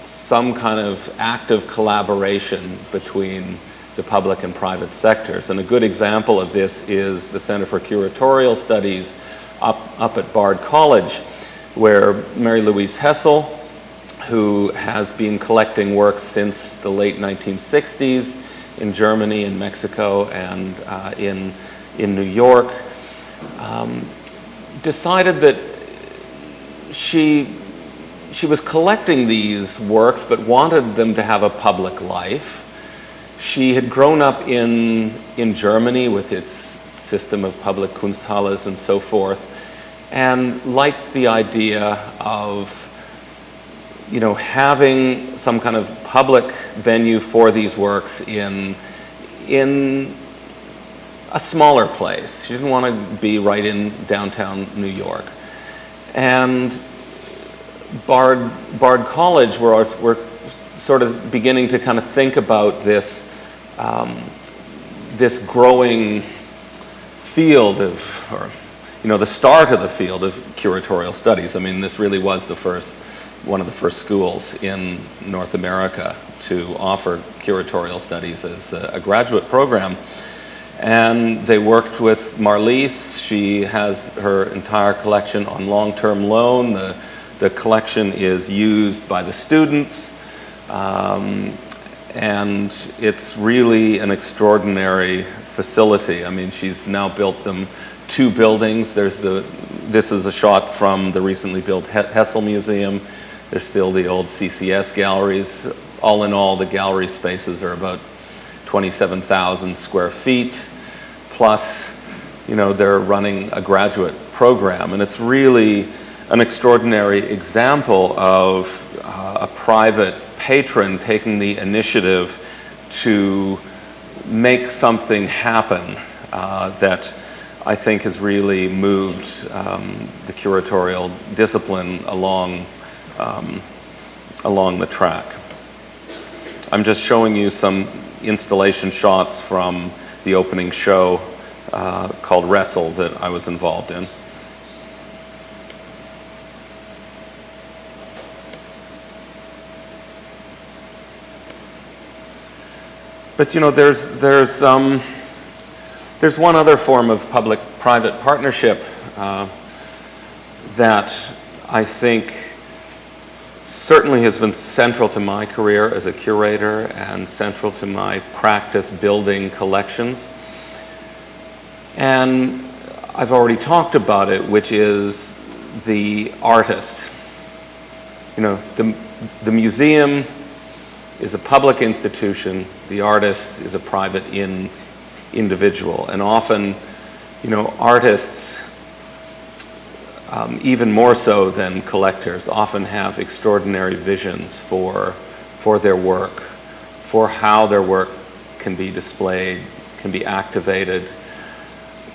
some kind of active collaboration between the public and private sectors. And a good example of this is the Center for Curatorial Studies up at Bard College, where Mary Louise Hessel, who has been collecting works since the late 1960s in Germany and Mexico and in New York, decided that she was collecting these works but wanted them to have a public life. She had grown up in Germany with its system of public Kunsthalles and so forth, and liked the idea of, you know, having some kind of public venue for these works in a smaller place. She didn't want to be right in downtown New York. And Bard College, we're sort of beginning to kind of think about this this growing field of, or you know, the start of the field of curatorial studies. I mean, this really was one of the first schools in North America to offer curatorial studies as a graduate program. And they worked with Marlise. She has her entire collection on long-term loan. The collection is used by the students. And it's really an extraordinary facility. I mean, she's now built them 2 buildings. This is a shot from the recently built Hessel Museum. There's still the old CCS galleries. All in all, the gallery spaces are about 27,000 square feet. Plus, you know, they're running a graduate program. And it's really an extraordinary example of a private patron taking the initiative to make something happen that I think has really moved the curatorial discipline along the track. I'm just showing you some installation shots from the opening show called Wrestle that I was involved in. But you know, there's one other form of public-private partnership that I think certainly has been central to my career as a curator and central to my practice building collections. And I've already talked about it, which is the artist. You know, the museum is a public institution, the artist is a private individual. And often, you know, artists, even more so than collectors, often have extraordinary visions for their work, for how their work can be displayed, can be activated.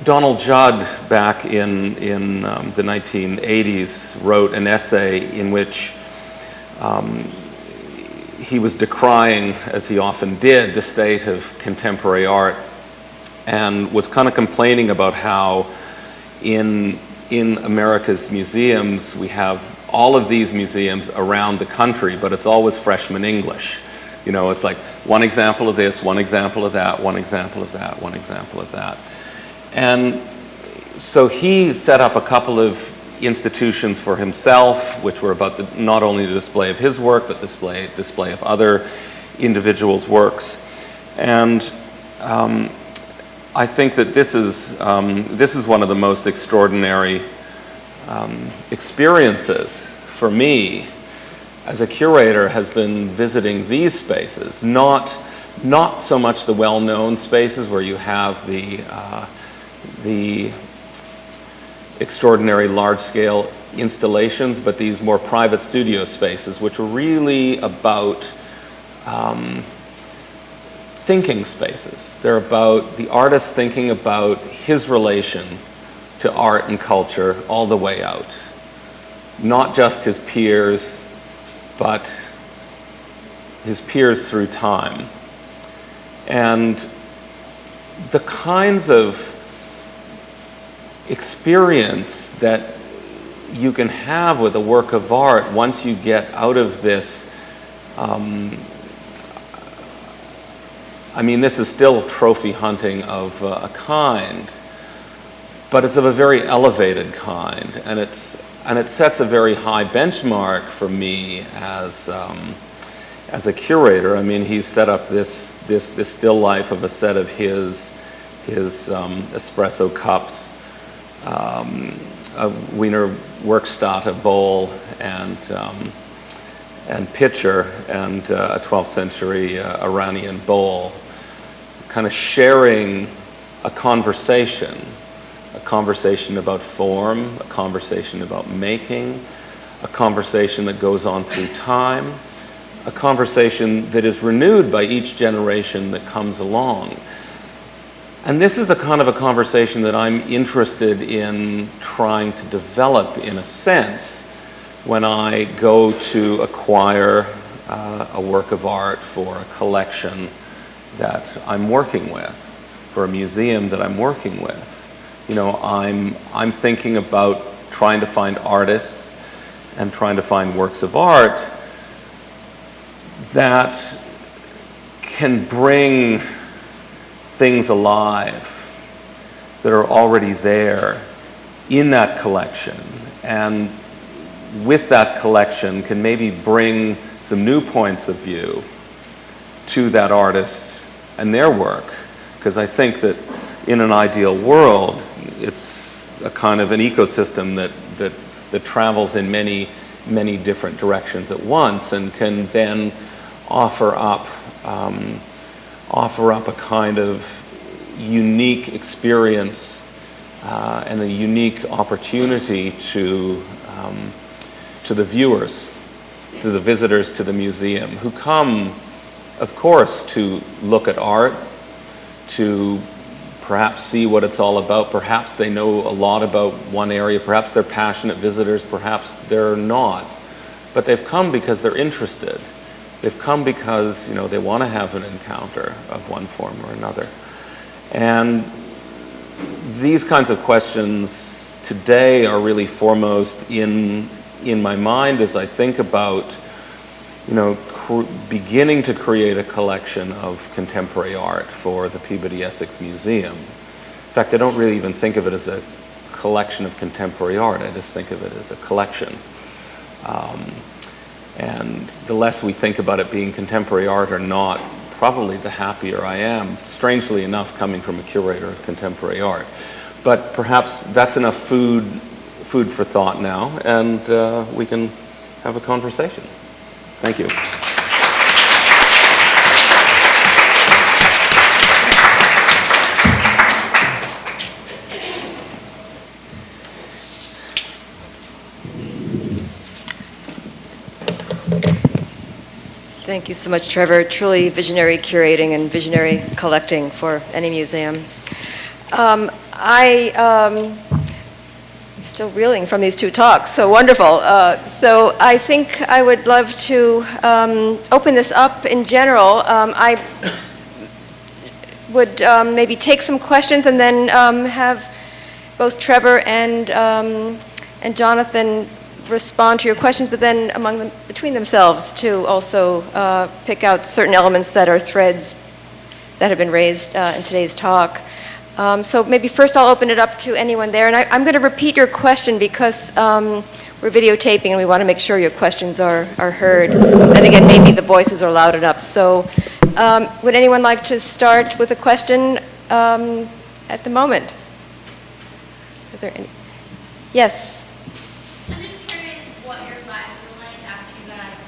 Donald Judd, back in the 1980s, wrote an essay in which he was decrying, as he often did, the state of contemporary art, and was kind of complaining about how in America's museums we have all of these museums around the country, but it's always freshman English. You know, it's like one example of this, one example of that, one example of that, one example of that. And so he set up a couple of institutions for himself, which were about not only the display of his work, but display of other individuals' works. And I think that this is one of the most extraordinary experiences for me as a curator, has been visiting these spaces, not so much the well-known spaces where you have the extraordinary large-scale installations, but these more private studio spaces, which are really about thinking spaces. They're about the artist thinking about his relation to art and culture all the way out. Not just his peers, but his peers through time. And the kinds of experience that you can have with a work of art once you get out of this, I mean, this is still trophy hunting of a kind, but it's of a very elevated kind, and it sets a very high benchmark for me as a curator. I mean, he's set up this still life of a set of his espresso cups, a Wiener Werkstatt bowl, and pitcher, and a 12th century Iranian bowl, kind of sharing a conversation about form, a conversation about making, a conversation that goes on through time, a conversation that is renewed by each generation that comes along. And this is a kind of a conversation that I'm interested in trying to develop, in a sense, when I go to acquire a work of art for a collection that I'm working with, for a museum that I'm working with. You know, I'm thinking about trying to find artists and trying to find works of art that can bring things alive that are already there in that collection, and with that collection can maybe bring some new points of view to that artist and their work. Because I think that in an ideal world, it's a kind of an ecosystem that travels in many different directions at once, and can then offer up a kind of unique experience and a unique opportunity to the viewers, to the visitors to the museum, who come, of course, to look at art, to perhaps see what it's all about. Perhaps they know a lot about one area, perhaps they're passionate visitors, perhaps they're not. But they've come because they're interested. They've come because, you know, they want to have an encounter of one form or another. And these kinds of questions today are really foremost in my mind as I think about, you know, beginning to create a collection of contemporary art for the Peabody Essex Museum. In fact, I don't really even think of it as a collection of contemporary art. I just think of it as a collection. And the less we think about it being contemporary art or not, probably the happier I am, strangely enough, coming from a curator of contemporary art. But perhaps that's enough food for thought now, and we can have a conversation. Thank you. Thank you so much, Trevor. Truly visionary curating and visionary collecting for any museum. Still reeling from these two talks, so wonderful. So I think I would love to open this up in general. I would maybe take some questions and then have both Trevor and Jonathan respond to your questions, but then between themselves to also pick out certain elements that are threads that have been raised in today's talk. So maybe first I'll open it up to anyone there, and I'm going to repeat your question because we're videotaping and we want to make sure your questions are heard. And again, maybe the voices are loud enough. So would anyone like to start with a question at the moment? Are there any? Yes. I'm just curious what your life was like after you got out of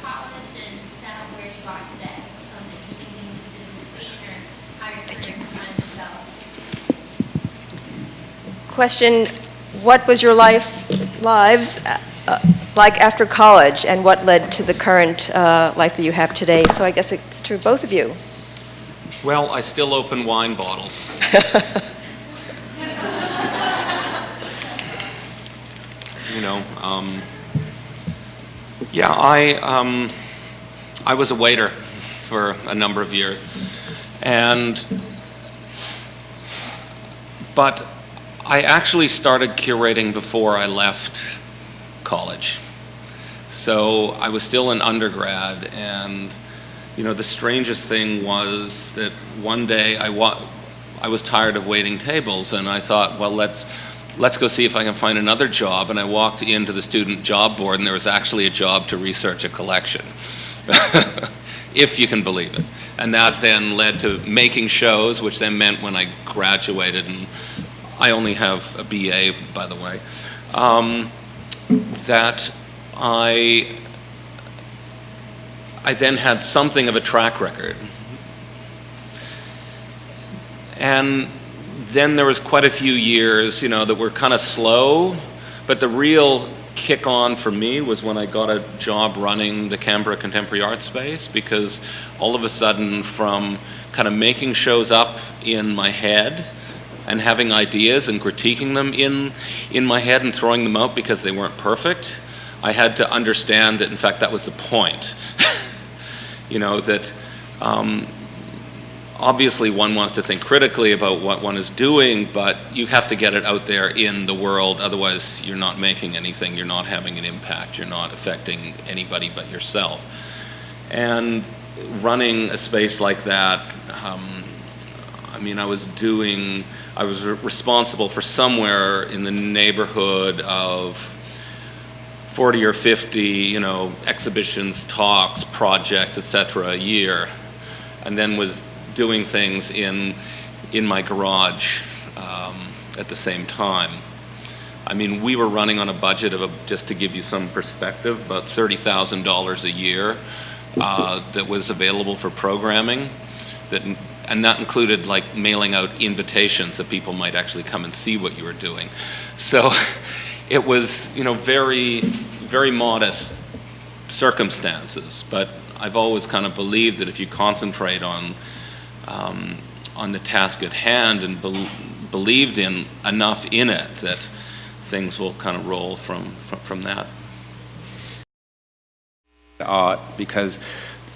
are today? Some interesting things that you did in between, or how your careers have kind of developed? Question, what was your lives like after college, and what led to the current life that you have today? So I guess it's to both of you. Well, I still open wine bottles. You know, yeah, I was a waiter for a number of years, but I actually started curating before I left college. So I was still an undergrad, and you know, the strangest thing was that one day I was tired of waiting tables, and I thought, well, let's go see if I can find another job. And I walked into the student job board, and there was actually a job to research a collection, if you can believe it. And that then led to making shows, which then meant when I graduated, and I only have a BA, by the way, that I then had something of a track record. And then there was quite a few years, you know, that were kind of slow, but the real kick on for me was when I got a job running the Canberra Contemporary Art Space, because all of a sudden, from kind of making shows up in my head and having ideas and critiquing them in my head and throwing them out because they weren't perfect, I had to understand that, in fact, that was the point. You know, that obviously one wants to think critically about what one is doing, but you have to get it out there in the world, otherwise you're not making anything, you're not having an impact, you're not affecting anybody but yourself. And running a space like that, I mean, I was responsible for somewhere in the neighborhood of 40 or 50, you know, exhibitions, talks, projects, etc. a year, and then was doing things in my garage at the same time. I mean, we were running on a budget of, just to give you some perspective, about $30,000 a year that was available for programming, and that included like mailing out invitations that people might actually come and see what you were doing. So it was, you know, very, very modest circumstances, but I've always kind of believed that if you concentrate on the task at hand and believed in enough in it, that things will kind of roll from that. Art, because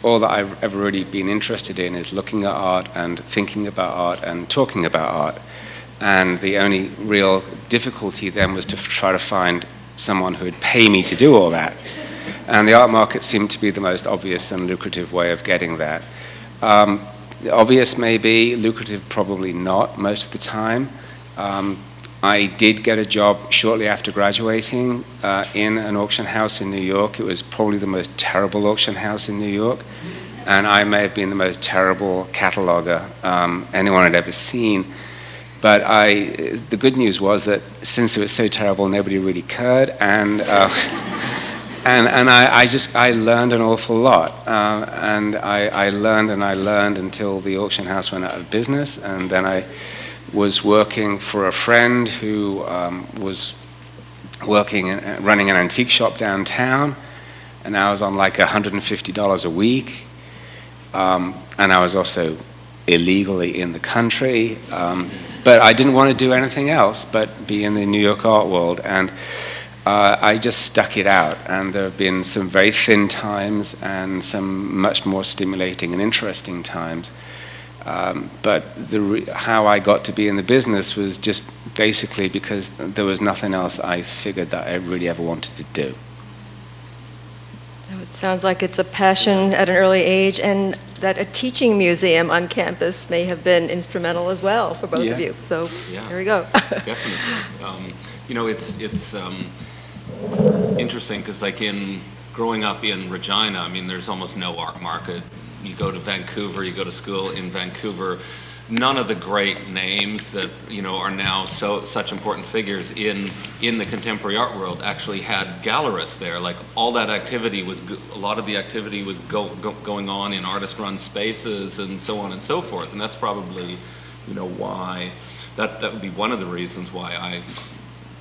all that I've ever really been interested in is looking at art and thinking about art and talking about art. And the only real difficulty then was to try to find someone who would pay me to do all that. And the art market seemed to be the most obvious and lucrative way of getting that. Obvious maybe, lucrative probably not most of the time. I did get a job shortly after graduating in an auction house in New York. It was probably the most terrible auction house in New York. And I may have been the most terrible cataloger anyone had ever seen. But the good news was that since it was so terrible, nobody really cared, and I learned an awful lot, and I learned until the auction house went out of business, and then I was working for a friend who was running an antique shop downtown, and I was on like $150 a week, and I was also illegally in the country. But I didn't want to do anything else but be in the New York art world, and I just stuck it out. And there have been some very thin times and some much more stimulating and interesting times. But how I got to be in the business was just basically because there was nothing else I figured that I really ever wanted to do. It sounds like it's a passion at an early age, and that a teaching museum on campus may have been instrumental as well for both of you. So there we go. Definitely. You know, it's interesting because, like, growing up in Regina, I mean, there's almost no art market. You go to Vancouver, you go to school in Vancouver, none of the great names that are now such important figures in the contemporary art world actually had gallerists there. Like all that activity was, a lot of the activity was going on in artist-run spaces and so on and so forth. And that's probably, why that would be one of the reasons why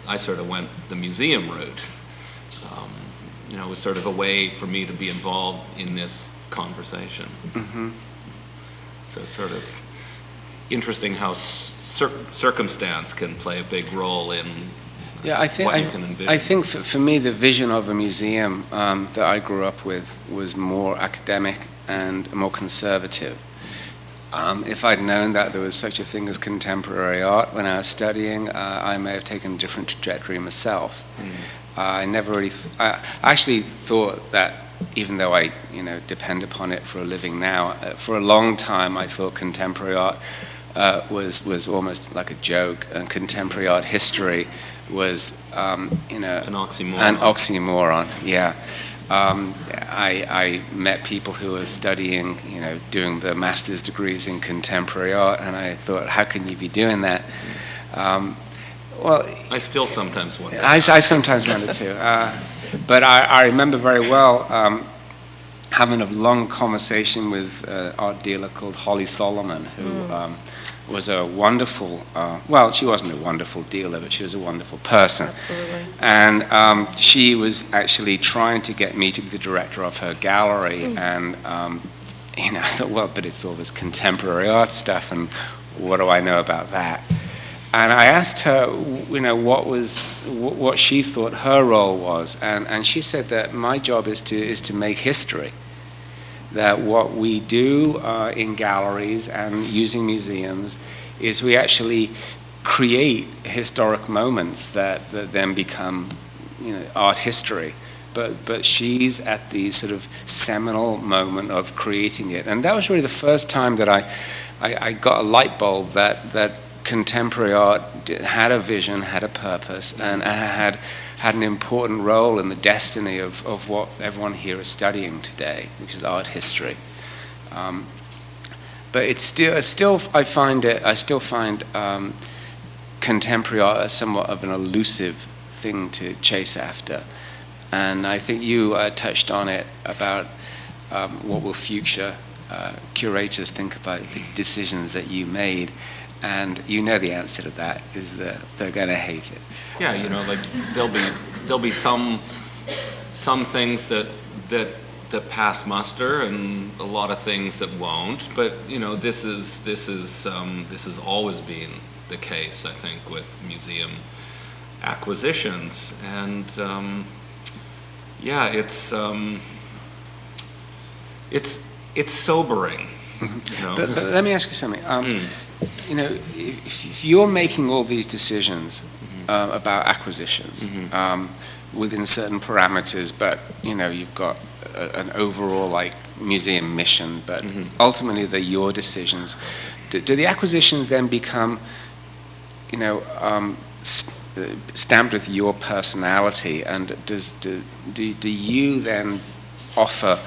I sort of went the museum route. It was sort of a way for me to be involved in this conversation. Mm-hmm. So it's sort of interesting how circumstance can play a big role in what you can envision. I think for me, the vision of a museum that I grew up with was more academic and more conservative. If I'd known that there was such a thing as contemporary art when I was studying, I may have taken a different trajectory myself. I never really. I actually thought that, even though I, depend upon it for a living now, for a long time I thought contemporary art was almost like a joke, and contemporary art history was, an oxymoron. An oxymoron, yeah. I met people who were studying, doing the master's degrees in contemporary art, and I thought, how can you be doing that? Well, I still sometimes wonder. I sometimes wonder too. But I remember very well having a long conversation with an art dealer called Holly Solomon, who was a wonderful, well, she wasn't a wonderful dealer, but she was a wonderful person. Absolutely. And she was actually trying to get me to be the director of her gallery. And, I thought, well, but it's all this contemporary art stuff, and what do I know about that? And I asked her, what she thought her role was, and she said that my job is to make history. That what we do in galleries and using museums is we actually create historic moments that then become, art history. But she's at the sort of seminal moment of creating it, and that was really the first time that I got a light bulb that contemporary art had a vision, had a purpose, and had an important role in the destiny of what everyone here is studying today, which is art history. But it's still I still find contemporary art as somewhat of an elusive thing to chase after. And I think you touched on it about what will future curators think about the decisions that you made. And the answer to that is that they're going to hate it. Yeah, like there'll be some things that pass muster, and a lot of things that won't. But this has always been the case, I think, with museum acquisitions, and it's sobering. But let me ask you something. If you're making all these decisions about acquisitions within certain parameters, but you've got an overall museum mission, but ultimately they're your decisions. Do the acquisitions then become stamped with your personality, and do you then offer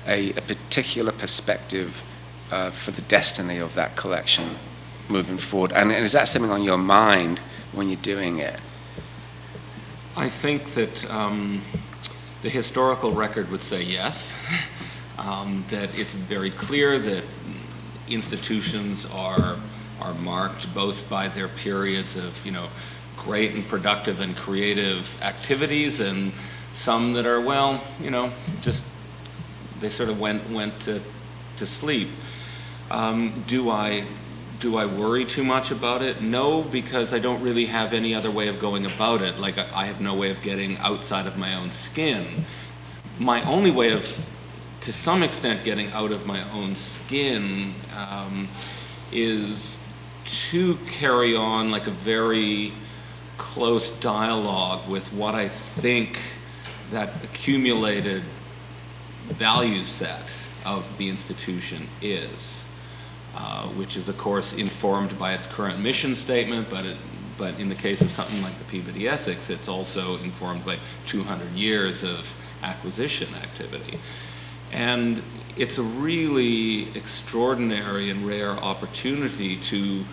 a particular perspective for the destiny of that collection moving forward? And is that something on your mind when you're doing it? I think that the historical record would say yes, that it's very clear that institutions are marked both by their periods of great and productive and creative activities, and some that are just they sort of went to sleep. Do I worry too much about it? No, because I don't really have any other way of going about it. Like, I have no way of getting outside of my own skin. My only way of, to some extent, getting out of my own skin is to carry on a very close dialogue with what I think that accumulated value set of the institution is. Which is, of course, informed by its current mission statement, but in the case of something like the Peabody Essex, it's also informed by 200 years of acquisition activity. And it's a really extraordinary and rare opportunity to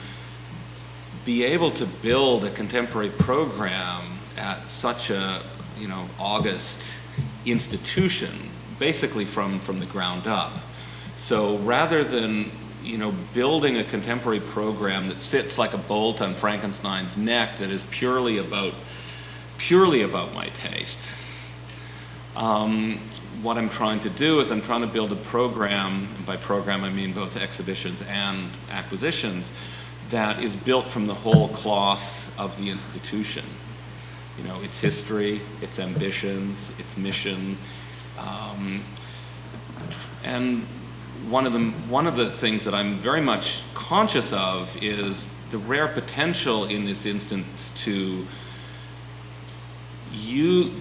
be able to build a contemporary program at such a, august institution, basically from the ground up. So rather than, building a contemporary program that sits like a bolt on Frankenstein's neck that is purely about my taste, what I'm trying to do is I'm trying to build a program, and by program I mean both exhibitions and acquisitions, that is built from the whole cloth of the institution. Its history, its ambitions, its mission. And one of the things that I'm very much conscious of is the rare potential in this instance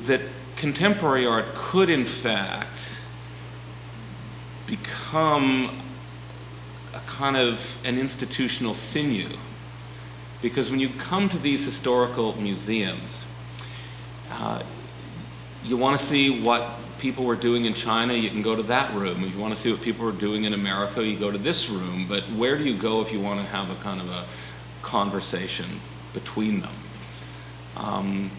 that contemporary art could in fact become a kind of an institutional sinew. Because when you come to these historical museums, you want to see what people were doing in China, you can go to that room. If you want to see what people were doing in America, you go to this room. But where do you go if you want to have a kind of a conversation between them?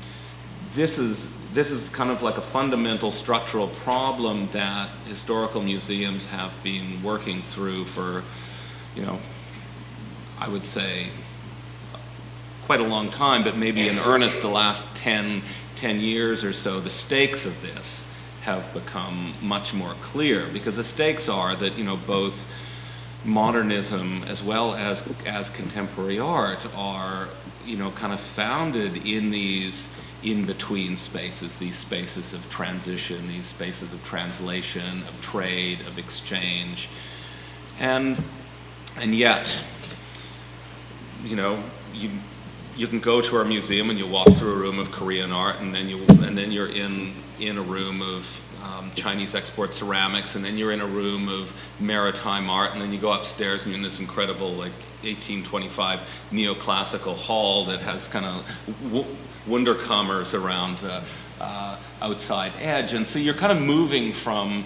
This is kind of like a fundamental structural problem that historical museums have been working through for, I would say quite a long time, but maybe in earnest the last 10 years or so. The stakes of this have become much more clear, because the stakes are that, both modernism as well as contemporary art are, kind of founded in these in-between spaces, these spaces of transition, these spaces of translation, of trade, of exchange. And yet, you can go to our museum and you walk through a room of Korean art, and then you're in a room of Chinese export ceramics, and then you're in a room of maritime art, and then you go upstairs and you're in this incredible 1825 neoclassical hall that has kind of wunderkammers around the outside edge. And so you're kind of moving from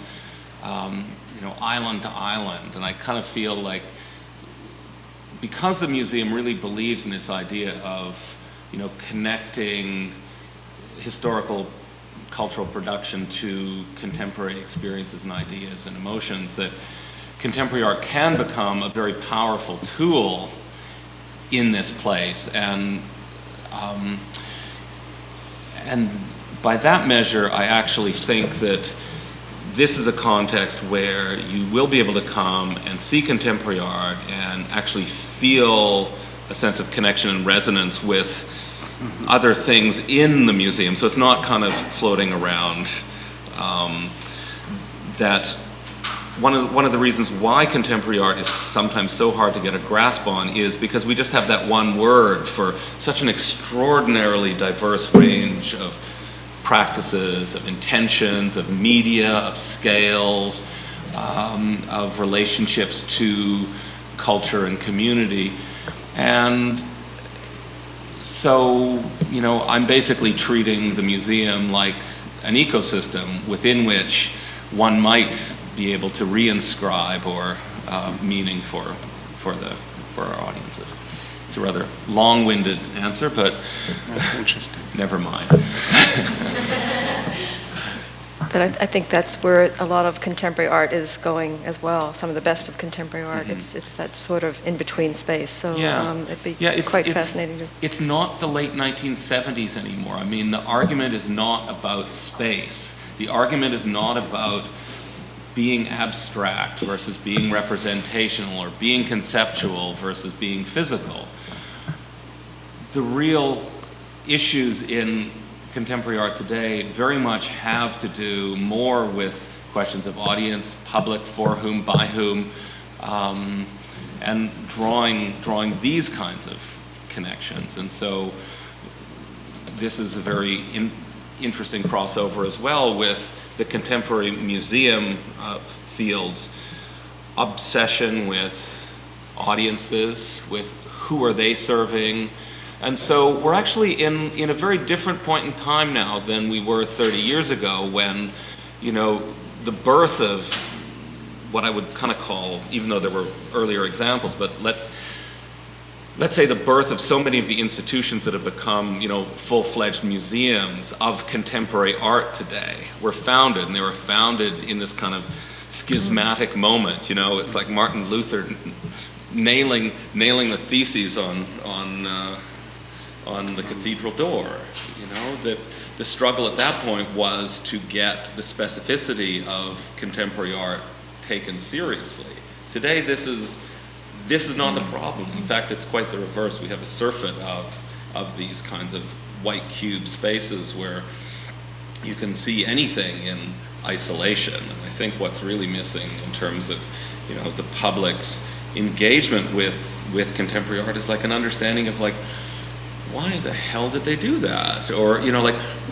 island to island, and I kind of feel like, because the museum really believes in this idea of, connecting historical cultural production to contemporary experiences and ideas and emotions, that contemporary art can become a very powerful tool in this place. And by that measure, I actually think that this is a context where you will be able to come and see contemporary art and actually feel a sense of connection and resonance with other things in the museum. So it's not kind of floating around. That one of the reasons why contemporary art is sometimes so hard to get a grasp on is because we just have that one word for such an extraordinarily diverse range of practices, of intentions, of media, of scales, of relationships to culture and community. And so, I'm basically treating the museum like an ecosystem within which one might be able to reinscribe or meaning for our audiences. It's a rather long-winded answer, but that's interesting. Never mind. But I think that's where a lot of contemporary art is going as well. Some of the best of contemporary art, it's that sort of in-between space. So it'd be quite fascinating. It's not the late 1970s anymore. I mean, the argument is not about space. The argument is not about being abstract versus being representational, or being conceptual versus being physical. The real issues in contemporary art today very much have to do more with questions of audience, public, for whom, by whom, and drawing these kinds of connections. And so this is a very interesting crossover as well with the contemporary museum field's obsession with audiences, with who are they serving. And so we're actually in a very different point in time now than we were 30 years ago, when, the birth of what I would kind of call, even though there were earlier examples, but let's say the birth of so many of the institutions that have become, full-fledged museums of contemporary art today were founded, and they were founded in this kind of schismatic moment. It's like Martin Luther nailing the theses on the cathedral door. That the struggle at that point was to get the specificity of contemporary art taken seriously. Today, this is not the problem. In fact, it's quite the reverse. We have a surfeit of these kinds of white cube spaces where you can see anything in isolation. And I think what's really missing in terms of the public's engagement with contemporary art is like an understanding of like, why the hell did they do that? Or,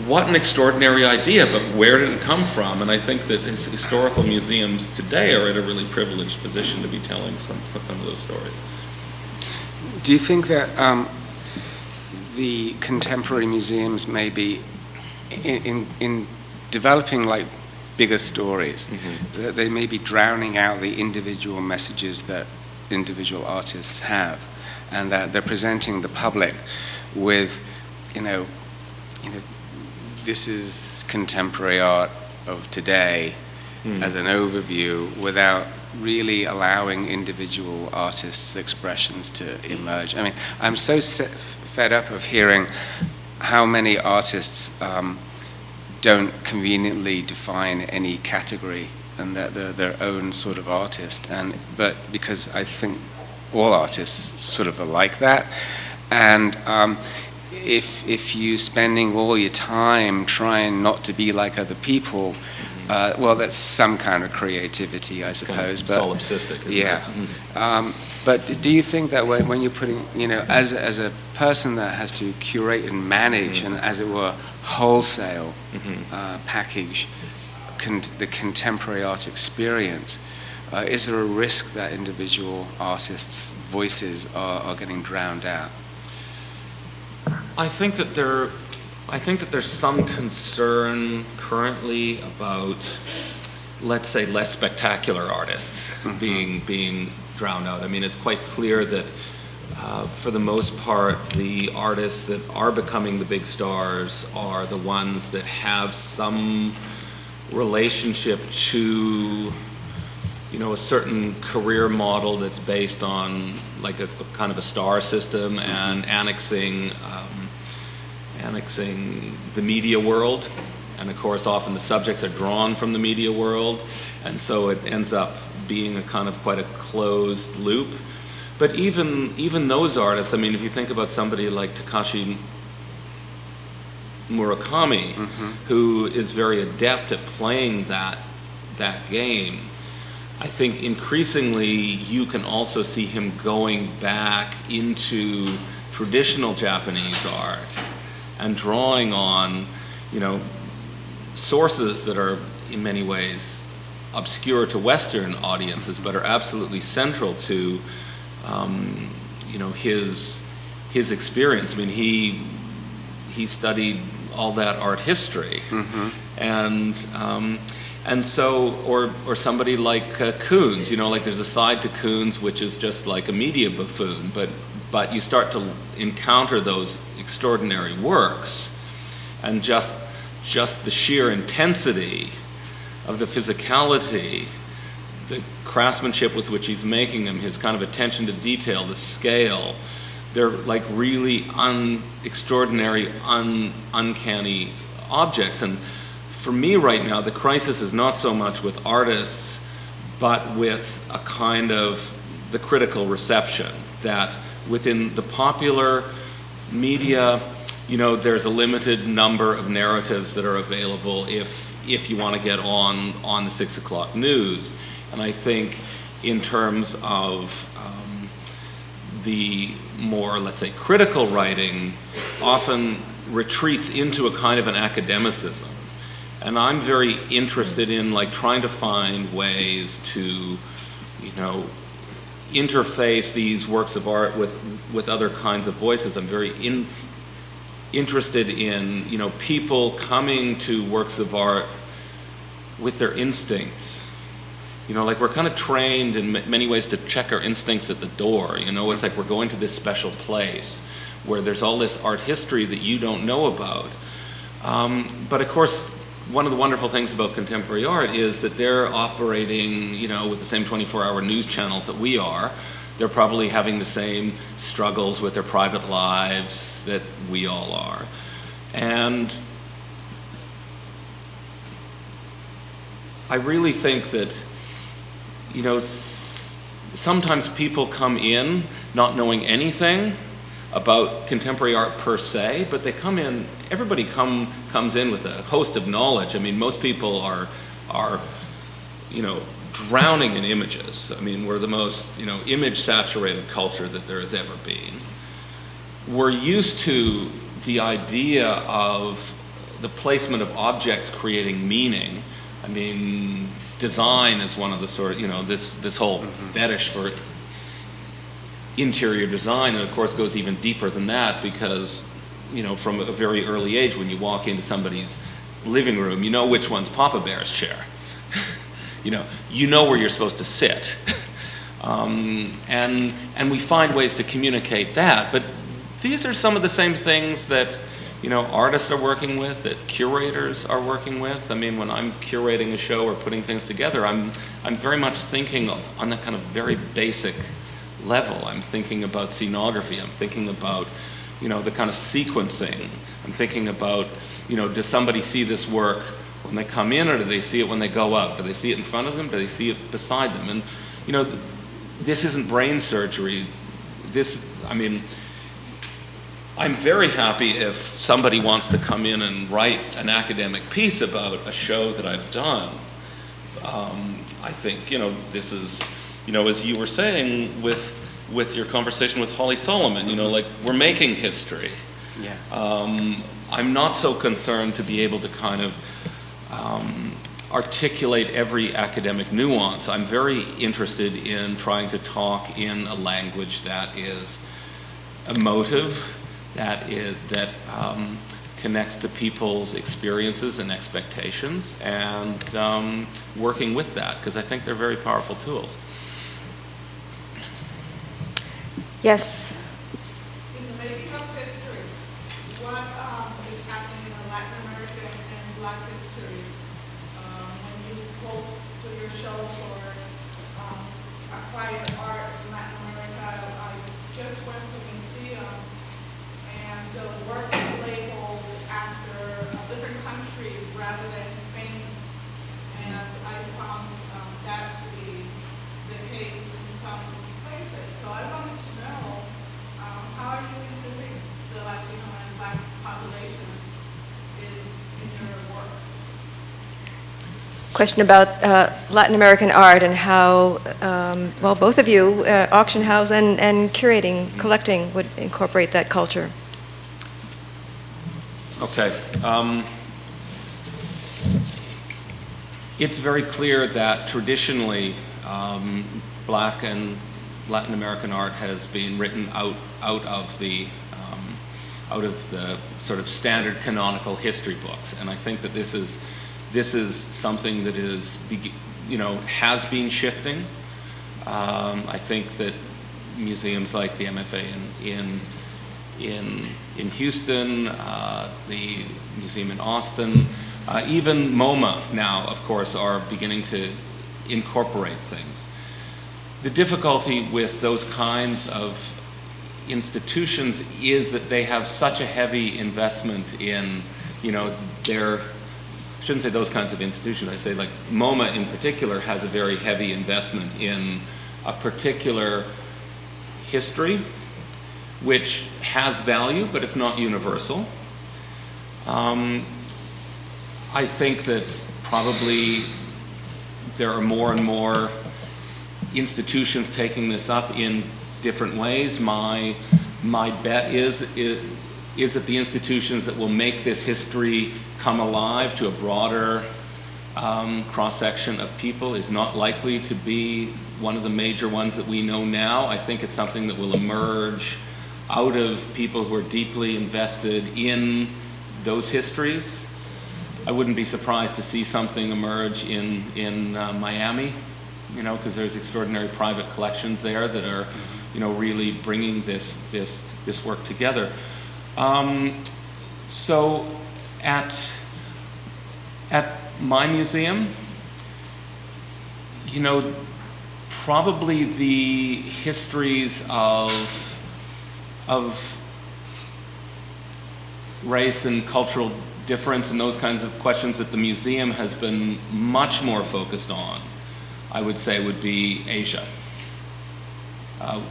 what an extraordinary idea, but where did it come from? And I think that historical museums today are at a really privileged position to be telling some of those stories. Do you think that the contemporary museums may be in developing like bigger stories, that they may be drowning out the individual messages that individual artists have, and that they're presenting the public with, this is contemporary art of today as an overview, without really allowing individual artists' expressions to emerge? I mean, I'm so fed up of hearing how many artists don't conveniently define any category and that they're their own sort of artist. But because I think all artists sort of are like that. And if you're spending all your time trying not to be like other people, well, that's some kind of creativity, I suppose. Kind of solipsistic, isn't it? But do you think that when you're putting, as a person that has to curate and manage and, as it were, wholesale package the contemporary art experience, is there a risk that individual artists' voices are getting drowned out? I think that there's some concern currently about, let's say, less spectacular artists being drowned out. I mean, it's quite clear that for the most part, the artists that are becoming the big stars are the ones that have some relationship to, a certain career model that's based on like a kind of a star system and annexing the media world. And of course, often the subjects are drawn from the media world, and so it ends up being a kind of quite a closed loop. But even those artists, I mean, if you think about somebody like Takashi Murakami, who is very adept at playing that game, I think increasingly you can also see him going back into traditional Japanese art and drawing on, sources that are in many ways obscure to Western audiences, but are absolutely central to, his experience. I mean, he studied all that art history, and so, or somebody like Koons, like there's a side to Koons which is just like a media buffoon, but you start to encounter those extraordinary works, and just the sheer intensity of the physicality, the craftsmanship with which he's making them, his kind of attention to detail, the scale, they're like really extraordinary, uncanny objects. And for me right now, the crisis is not so much with artists, but with a kind of the critical reception that within the popular media, there's a limited number of narratives that are available if you want to get on the 6 o'clock news. And I think in terms of the more, let's say, critical writing, often retreats into a kind of an academicism. And I'm very interested in trying to find ways to, interface these works of art with other kinds of voices. I'm very interested in, people coming to works of art with their instincts You know, like we're kind of trained in many ways to check our instincts at the door. You know, it's like we're going to this special place where there's all this art history that you don't know about. But of course, one of the wonderful things about contemporary art is that they're operating, you know, with the same 24-hour news channels that we are. They're probably having the same struggles with their private lives that we all are. And I really think that, you know, sometimes people come in not knowing anything about contemporary art per se, but they come in, everybody comes in with a host of knowledge. I mean, most people are, you know, drowning in images. I mean, we're the most, you know, image-saturated culture that there has ever been. We're used to the idea of the placement of objects creating meaning. I mean, design is one of the sort of, you know, this whole fetish for interior design, and of course goes even deeper than that because, you know, from a very early age when you walk into somebody's living room, you know which one's Papa Bear's chair. you know where you're supposed to sit. And we find ways to communicate that, but these are some of the same things that, you know, artists are working with, that curators are working with. I mean, when I'm curating a show or putting things together, I'm very much thinking on that kind of very basic level. I'm thinking about scenography. I'm thinking about, you know, the kind of sequencing. I'm thinking about, you know, does somebody see this work when they come in, or do they see it when they go out? Do they see it in front of them? Do they see it beside them? And, you know, this isn't brain surgery. I mean, I'm very happy if somebody wants to come in and write an academic piece about a show that I've done. I think, you know, this is, you know, as you were saying with your conversation with Holly Solomon, you know, like, we're making history. Yeah. I'm not so concerned to be able to kind of articulate every academic nuance. I'm very interested in trying to talk in a language that is emotive, that connects to people's experiences and expectations, and working with that, because I think they're very powerful tools. Yes. In the making of history, what is happening in Latin America and Black history? When you go to your shows or acquire art in Latin America, I just went to a museum and the work is labeled after a different country rather than Spain. And I found that to be the case in some places. So I wanted to know, how are you including the Latino and Black populations in your work? Question about Latin American art and how, well, both of you, auction house and curating, collecting, would incorporate that culture. Okay. It's very clear that traditionally Black and Latin American art has been written out of the sort of standard canonical history books, and I think that this is something that is, you know, has been shifting. I think that museums like the MFA in Houston, the museum in Austin, even MoMA now, of course, are beginning to incorporate things. The difficulty with those kinds of institutions is that they have such a heavy investment in, you know, I shouldn't say those kinds of institutions, I say like MoMA in particular has a very heavy investment in a particular history, which has value, but it's not universal. I think that probably there are more and more institutions taking this up in different ways. My bet is that the institutions that will make this history come alive to a broader cross-section of people is not likely to be one of the major ones that we know now. I think it's something that will emerge out of people who are deeply invested in those histories. I wouldn't be surprised to see something emerge in Miami you know, because there's extraordinary private collections there that are, you know, really bringing this work together. So at my museum, you know, probably the histories of race and cultural difference and those kinds of questions that the museum has been much more focused on, I would say, would be Asia,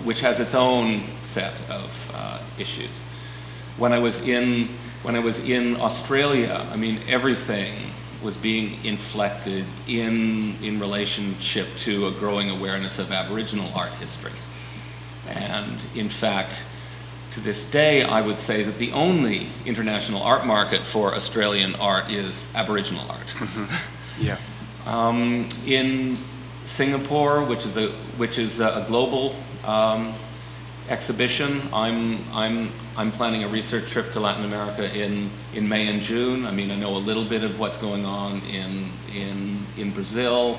which has its own set of issues. When I was in Australia, I mean, everything was being inflected in relationship to a growing awareness of Aboriginal art history. And in fact, to this day, I would say that the only international art market for Australian art is Aboriginal art. Yeah. In Singapore, which is a global exhibition, I'm planning a research trip to Latin America in May and June. I mean, I know a little bit of what's going on in Brazil,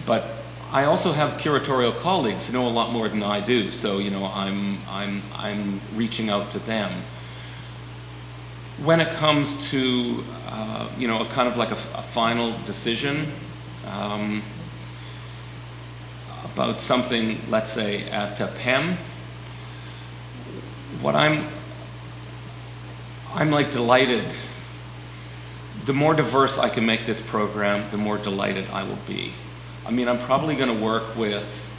but I also have curatorial colleagues who know a lot more than I do. So, you know, I'm reaching out to them. When it comes to you know, a kind of like a final decision about something, let's say at PEM, what I'm like delighted. The more diverse I can make this program, the more delighted I will be. I mean, I'm probably going to work with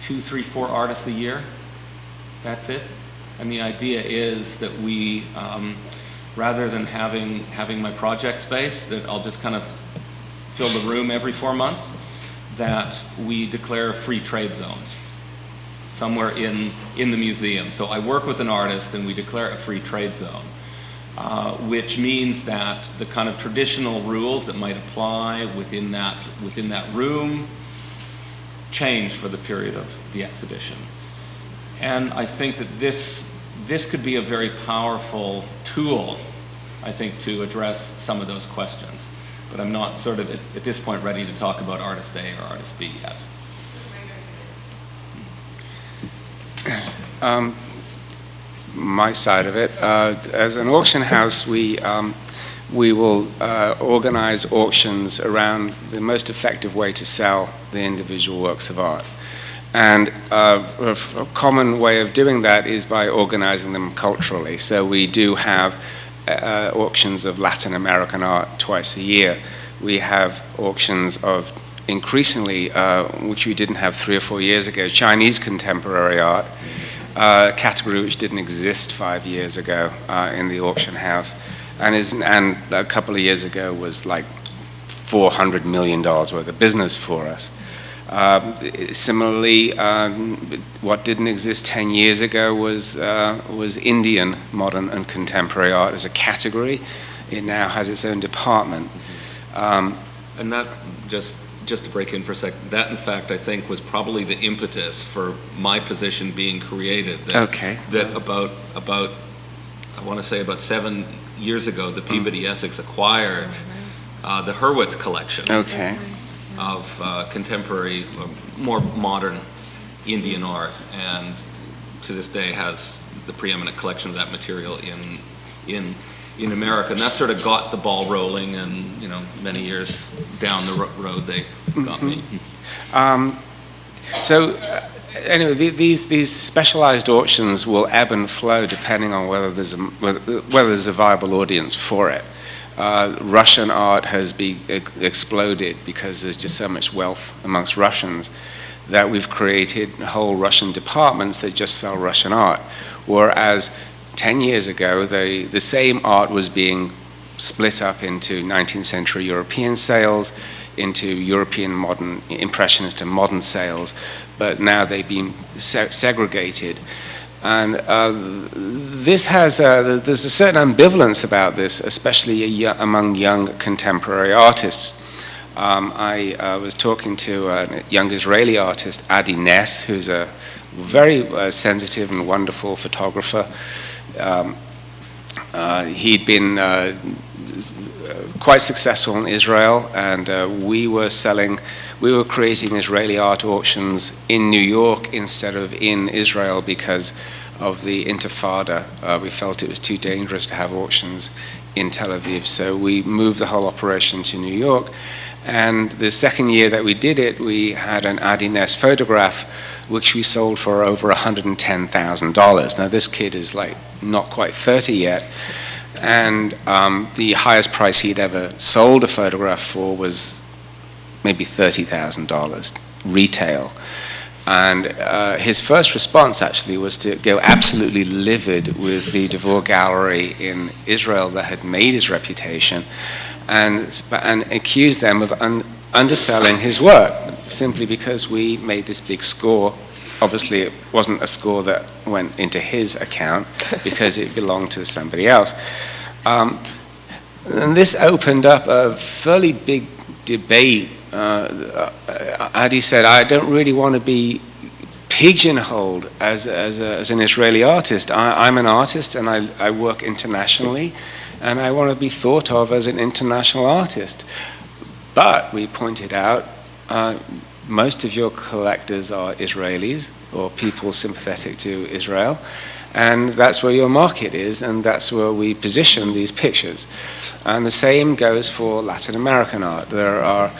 2, 3, 4 artists a year. That's it. And the idea is that we, rather than having my project space, that I'll just kind of fill the room every 4 months, that we declare free trade zones somewhere in the museum. So I work with an artist and we declare a free trade zone, which means that the kind of traditional rules that might apply within that room change for the period of the exhibition. And I think that this could be a very powerful tool, I think, to address some of those questions. But I'm not sort of at this point ready to talk about artist A or artist B yet. My side of it, as an auction house, we will organize auctions around the most effective way to sell the individual works of art. And a common way of doing that is by organizing them culturally. So we do have auctions of Latin American art twice a year. We have auctions of increasingly, which we didn't have 3 or 4 years ago, Chinese contemporary art, a category which didn't exist 5 years ago in the auction house, and a couple of years ago was like $400 million worth of business for us. Similarly, what didn't exist 10 years ago was Indian modern and contemporary art as a category. It now has its own department. And that, just to break in for a second, that in fact I think was probably the impetus for my position being created. That about I want to say about 7 years ago, the Peabody Essex acquired the Hurwitz collection. Of contemporary, more modern Indian art, and to this day has the preeminent collection of that material in America. And that sort of got the ball rolling, and you know, many years down the road they got me. Anyway, these specialized auctions will ebb and flow depending on whether there's a viable audience for it. Russian art has exploded because there's just so much wealth amongst Russians that we've created whole Russian departments that just sell Russian art. Whereas 10 years ago, the same art was being split up into 19th century European sales, into European modern impressionist and modern sales, but now they've been segregated. And this has there's a certain ambivalence about this, especially among young contemporary artists. I was talking to a young Israeli artist, Adi Ness, who's a very sensitive and wonderful photographer. He'd been quite successful in Israel, and we were creating Israeli art auctions in New York instead of in Israel because of the Intifada. We felt it was too dangerous to have auctions in Tel Aviv, so we moved the whole operation to New York. And the second year that we did it, we had an Adi Ness photograph, which we sold for over $110,000. Now, this kid is like not quite 30 yet, and the highest price he'd ever sold a photograph for was maybe $30,000 retail. And his first response actually was to go absolutely livid with the DeVore Gallery in Israel that had made his reputation, and accused them of underselling his work simply because we made this big score. Obviously, it wasn't a score that went into his account because it belonged to somebody else. And this opened up a fairly big debate. Adi said, I don't really want to be pigeonholed as an Israeli artist. I'm an artist and I work internationally, and I want to be thought of as an international artist. But we pointed out, most of your collectors are Israelis or people sympathetic to Israel, and that's where your market is, and that's where we position these pictures. And the same goes for Latin American art. There are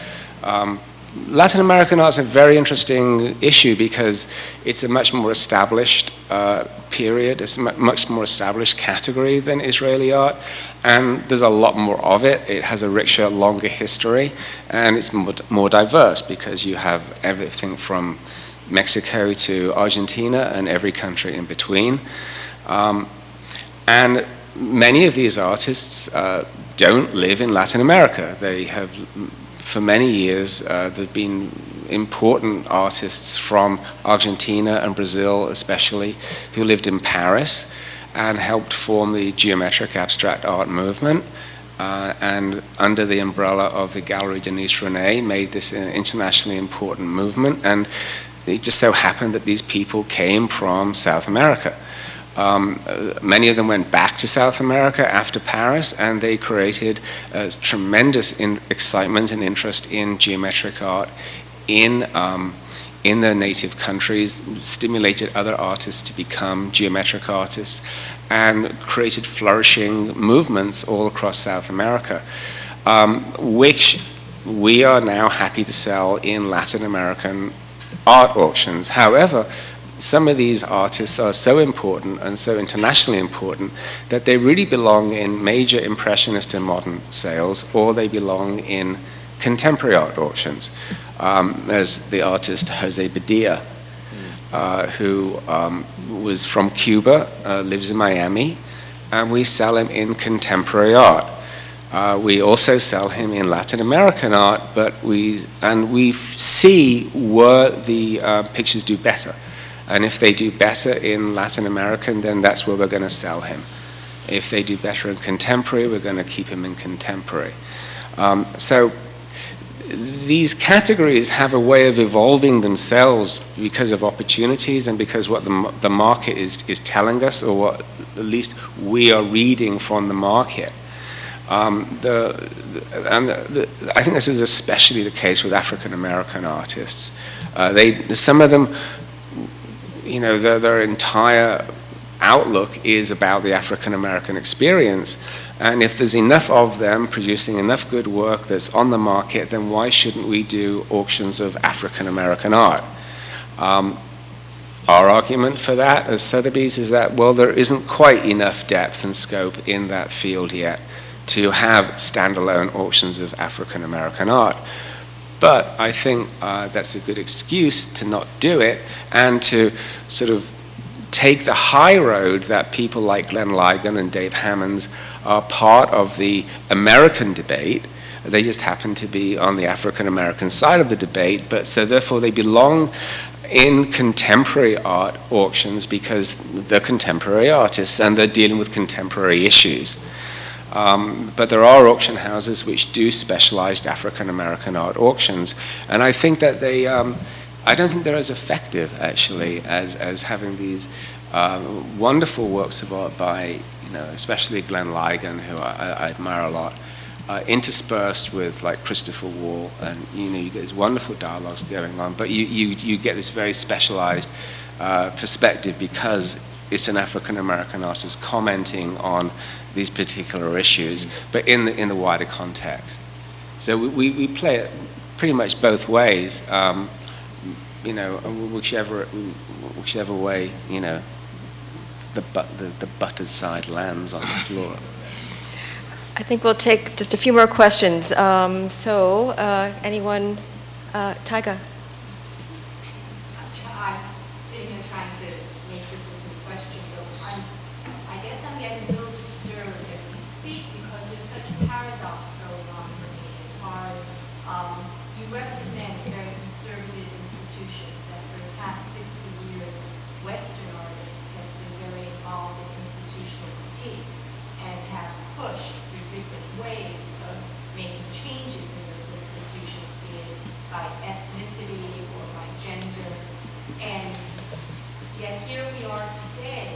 Latin American art is a very interesting issue because it's a much more established period. It's a much more established category than Israeli art, and there's a lot more of it. It has a richer, longer history, and it's more diverse because you have everything from Mexico to Argentina and every country in between. And many of these artists don't live in Latin America. They have, for many years, there have been important artists from Argentina and Brazil especially who lived in Paris and helped form the geometric abstract art movement, and under the umbrella of the Galerie Denise René made this an internationally important movement. And it just so happened that these people came from South America. Many of them went back to South America after Paris, and they created tremendous excitement and interest in geometric art in their native countries, stimulated other artists to become geometric artists, and created flourishing movements all across South America, which we are now happy to sell in Latin American art auctions. However, some of these artists are so important and so internationally important that they really belong in major Impressionist and modern sales, or they belong in contemporary art auctions. There's the artist Jose Padilla, who was from Cuba, lives in Miami, and we sell him in contemporary art. We also sell him in Latin American art, but we see where the pictures do better. And if they do better in Latin American, then that's where we're going to sell him. If they do better in contemporary, we're going to keep him in contemporary. So these categories have a way of evolving themselves because of opportunities and because what the market is telling us, or what at least we are reading from the market. I think this is especially the case with African American artists. Some of them, you know, their entire outlook is about the African American experience, and if there's enough of them producing enough good work that's on the market, then why shouldn't we do auctions of African American art? Our argument for that as Sotheby's is that, well, there isn't quite enough depth and scope in that field yet to have standalone auctions of African American art. But I think that's a good excuse to not do it and to sort of take the high road that people like Glenn Ligon and Dave Hammonds are part of the American debate. They just happen to be on the African American side of the debate, but so therefore they belong in contemporary art auctions because they're contemporary artists and they're dealing with contemporary issues. But there are auction houses which do specialized African American art auctions, and I think that I don't think they're as effective, actually, as having these wonderful works of art by, especially Glenn Ligon, who I admire a lot, interspersed with like Christopher Wall, and you get these wonderful dialogues going on, but you get this very specialized perspective because it's an African American artist commenting on these particular issues, but in the wider context. So we play it pretty much both ways, whichever way the buttered side lands on the floor. I think we'll take just a few more questions. Anyone? Tyga? I'm sitting here trying to make this into a question, so I guess I'm getting a little disturbed as you speak because there's such a paradox going on for me as far as you represent very conservative institutions that for the past 60 years, Western artists have been very involved in institutional critique and have pushed different ways of making changes in those institutions, be it by ethnicity or by gender. And yet here we are today,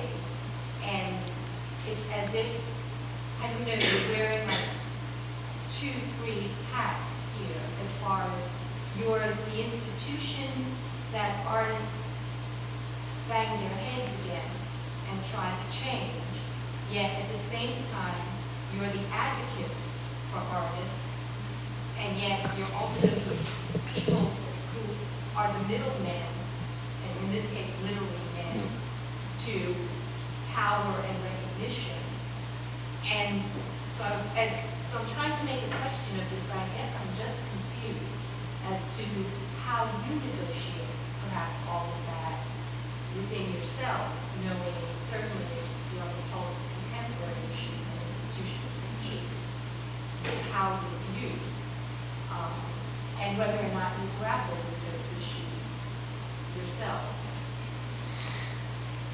and it's as if, I don't know, you're wearing like 2, 3 hats here as far as you're the institutions that artists bang their heads against and try to change, yet at the same time, you're the advocates for artists, and yet you're also the people who are the middlemen, and in this case, literally men, to power and recognition. And so I'm trying to make a question of this, but I guess I'm just confused as to how you negotiate perhaps all of that within yourselves, knowing certainly you're on the pulse of contemporary issues and institutional critique, how you view, and whether or not you grapple with those issues yourselves.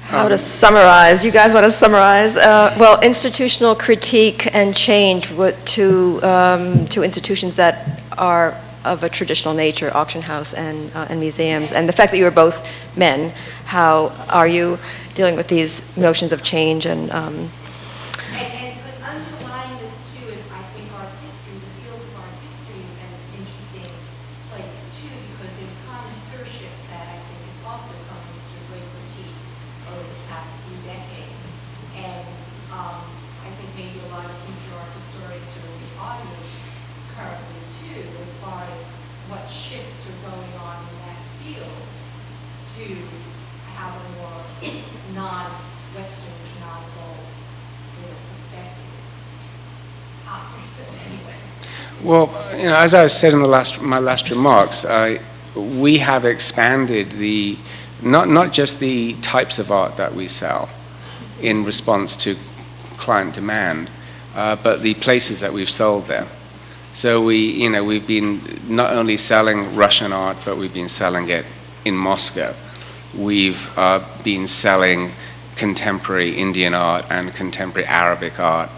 How to summarize? You guys want to summarize? Well, institutional critique and change to institutions that are of a traditional nature, auction house and museums, and the fact that you are both men. How are you dealing with these notions of change and because underlying this too is, I think, art history. The field of art history is an interesting place too, because there's connoisseurship that I think is also coming to great critique over the past few decades. And I think maybe a lot of future art historians are in the audience currently too, as far as what shifts are going on in that field to have a more non-Western, non-gold perspective. Anyway. Well, as I said in my last remarks, we have expanded not just the types of art that we sell in response to client demand, but the places that we've sold them. So we've been not only selling Russian art, but we've been selling it in Moscow. We've been selling contemporary Indian art and contemporary Arabic art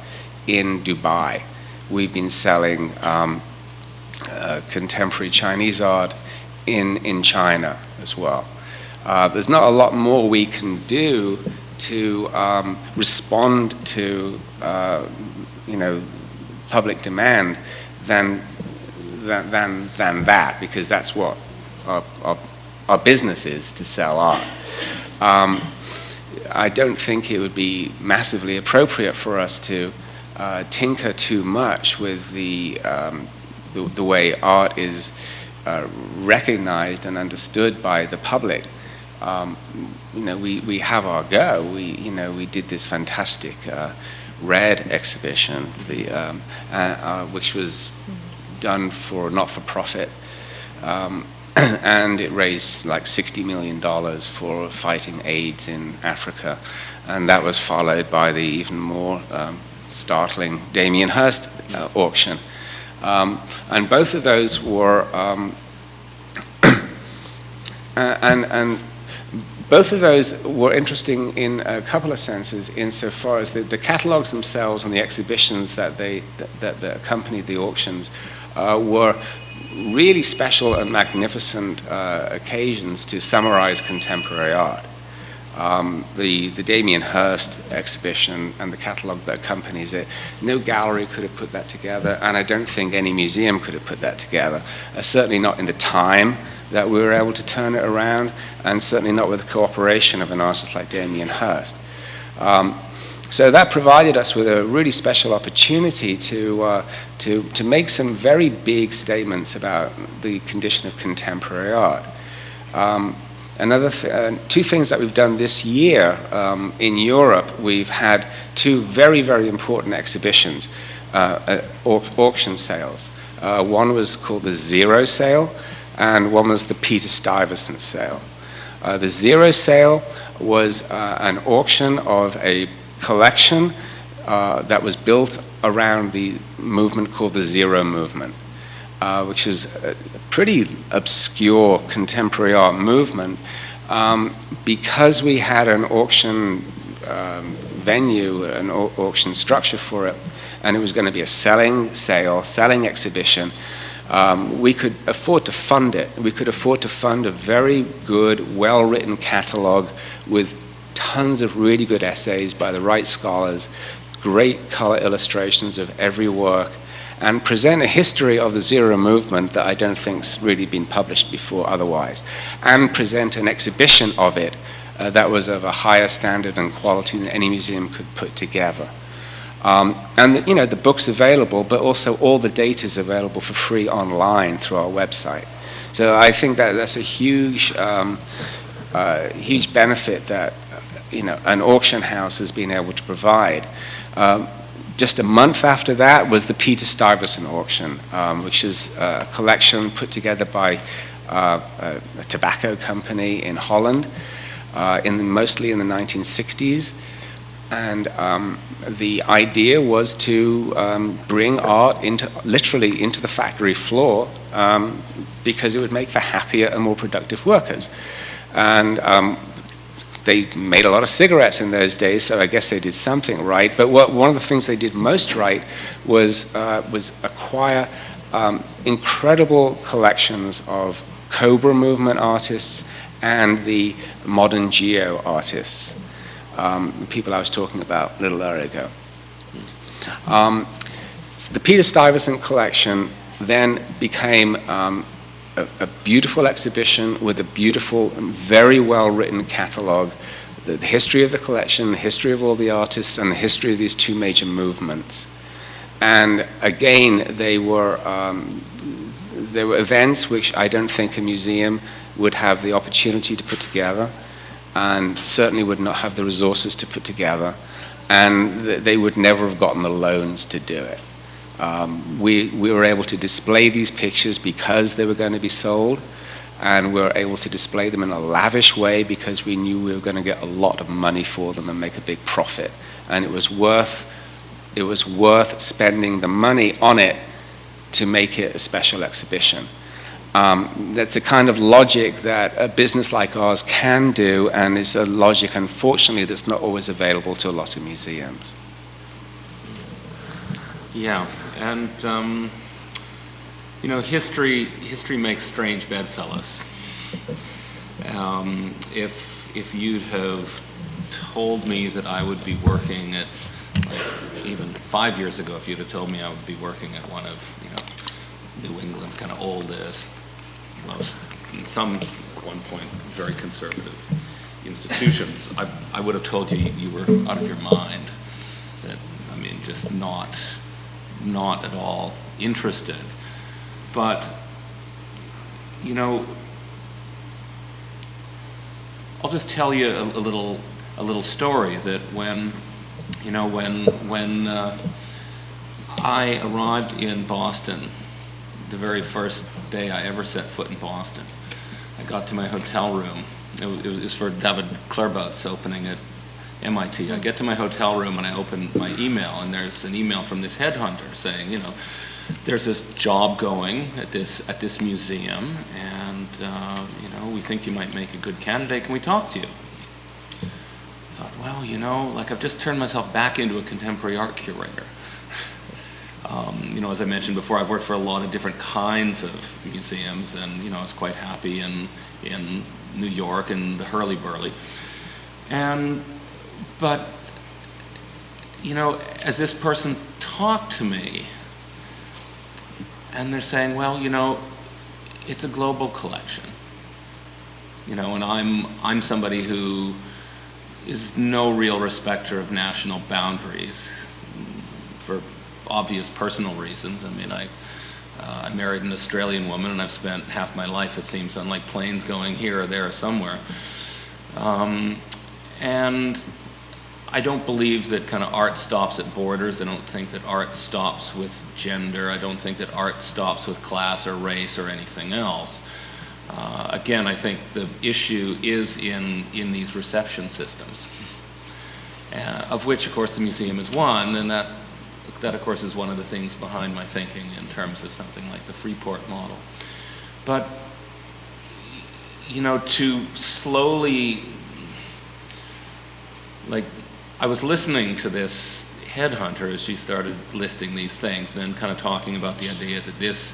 in Dubai. We've been selling contemporary Chinese art in China as well. There's not a lot more we can do to respond to public demand than that, because that's what our business is, to sell art. I don't think it would be massively appropriate for us to tinker too much with the way art is recognized and understood by the public. We have our go. We did this fantastic Red exhibition, which was done for not-for-profit, and it raised like $60 million for fighting AIDS in Africa, and that was followed by the even more startling Damien Hirst auction, and both of those were and both of those were interesting in a couple of senses, insofar as the catalogs themselves and the exhibitions that accompanied the auctions were really special and magnificent occasions to summarize contemporary art. The Damien Hirst exhibition and the catalog that accompanies it, no gallery could have put that together, and I don't think any museum could have put that together, certainly not in the time that we were able to turn it around, and certainly not with the cooperation of an artist like Damien Hirst. So that provided us with a really special opportunity to make some very big statements about the condition of contemporary art. Two things that we've done this year in Europe, we've had two very, very important exhibitions, auction sales. One was called the Zero Sale, and one was the Peter Stuyvesant Sale. The Zero Sale was an auction of a collection that was built around the movement called the Zero Movement, which is a pretty obscure contemporary art movement. Because we had an auction venue, an auction structure for it, and it was going to be a selling exhibition, we could afford to fund it. We could afford to fund a very good, well-written catalog with tons of really good essays by the right scholars, great color illustrations of every work, and present a history of the Zero Movement that I don't think's really been published before otherwise, and present an exhibition of it that was of a higher standard and quality than any museum could put together. And you know, the book's available, but also all the data is available for free online through our website. So I think that that's a huge, huge benefit that an auction house has been able to provide. Just a month after that was the Peter Stuyvesant auction, which is a collection put together by a tobacco company in Holland, mostly in the 1960s. And the idea was to bring art literally into the factory floor because it would make for happier and more productive workers. And they made a lot of cigarettes in those days, so I guess they did something right. But one of the things they did most right was acquire incredible collections of Cobra movement artists and the modern Geo artists, the people I was talking about a little earlier ago. So the Peter Stuyvesant collection then became a beautiful exhibition with a beautiful, very well-written catalog, the history of the collection, the history of all the artists, and the history of these two major movements. And again, they were events which I don't think a museum would have the opportunity to put together, and certainly would not have the resources to put together, and they would never have gotten the loans to do it. We were able to display these pictures because they were going to be sold, and we were able to display them in a lavish way because we knew we were going to get a lot of money for them and make a big profit. And it was worth spending the money on it to make it a special exhibition. That's a kind of logic that a business like ours can do, and it's a logic, unfortunately, that's not always available to a lot of museums. Yeah, and history makes strange bedfellows. If you'd have told me that I would be working at, even 5 years ago, if you'd have told me I would be working at one of New England's kind of oldest, most, in at one point, very conservative institutions, I would have told you you were out of your mind. That, just not at all interested. But, I'll just tell you a little story that when I arrived in Boston, the very first day I ever set foot in Boston, I got to my hotel room. It was for David Claerbout's opening at MIT. I get to my hotel room and I open my email, and there's an email from this headhunter saying, there's this job going at this museum, and we think you might make a good candidate. Can we talk to you? I thought, well, I've just turned myself back into a contemporary art curator. You know, as I mentioned before, I've worked for a lot of different kinds of museums, and you know, I was quite happy in New York and the hurly-burly. But you know, as this person talked to me, and they're saying, well, you know, it's a global collection. You know, and I'm somebody who is no real respecter of national boundaries for obvious personal reasons. I mean, I married an Australian woman, and I've spent half my life, it seems, on like planes going here or there or somewhere. And I don't believe that kind of art stops at borders. I don't think that art stops with gender. I don't think that art stops with class or race or anything else. Again, I think the issue is in these reception systems, of which, of course, the museum is one, and that, of course, is one of the things behind my thinking in terms of something like the Freeport model. But, you know, to slowly, like, I was listening to this headhunter as she started listing these things, and then kind of talking about the idea that this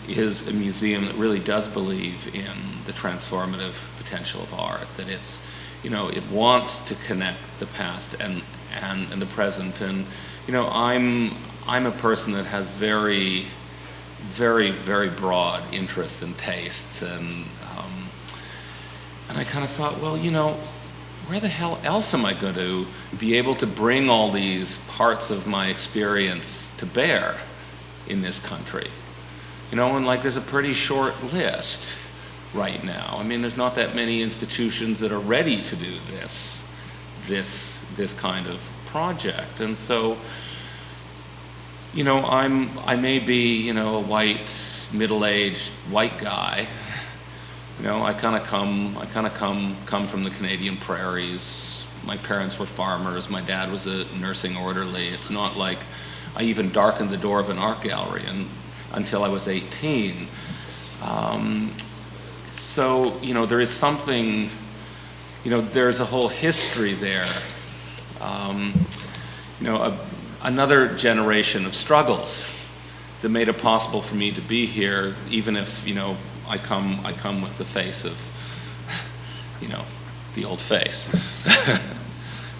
is a museum that really does believe in the transformative potential of art, that it's, you know, it wants to connect the past and the present. And, you know, I'm a person that has very, very, very broad interests and tastes, and I kind of thought, well, you know, where the hell else am I going to be able to bring all these parts of my experience to bear in this country? You know, and like there's a pretty short list right now. I mean, there's not that many institutions that are ready to do this kind of project. And so, you know, I may be, you know, a white, middle-aged white guy. You know, I kind of come from the Canadian prairies. My parents were farmers. My dad was a nursing orderly. It's not like I even darkened the door of an art gallery until I was 18. So, you know, there is something, you know, there's a whole history there. You know, another generation of struggles that made it possible for me to be here, even if, you know, I come with the face of, you know, the old face.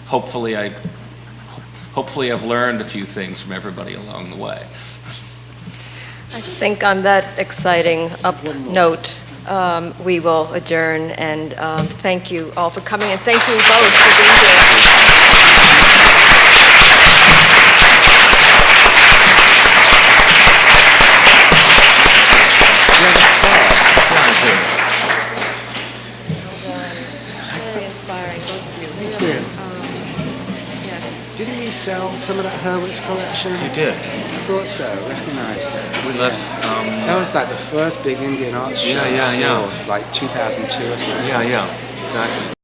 Hopefully I've learned a few things from everybody along the way. I think on that exciting up note, we will adjourn, and thank you all for coming, and thank you both for being here. Very inspiring, both of you. Really. Yes. Didn't we sell some of that Hurwitz's collection? You did. I thought so, recognised it. We left. That was like the first big Indian art show I saw, like 2002 or something. Yeah, exactly.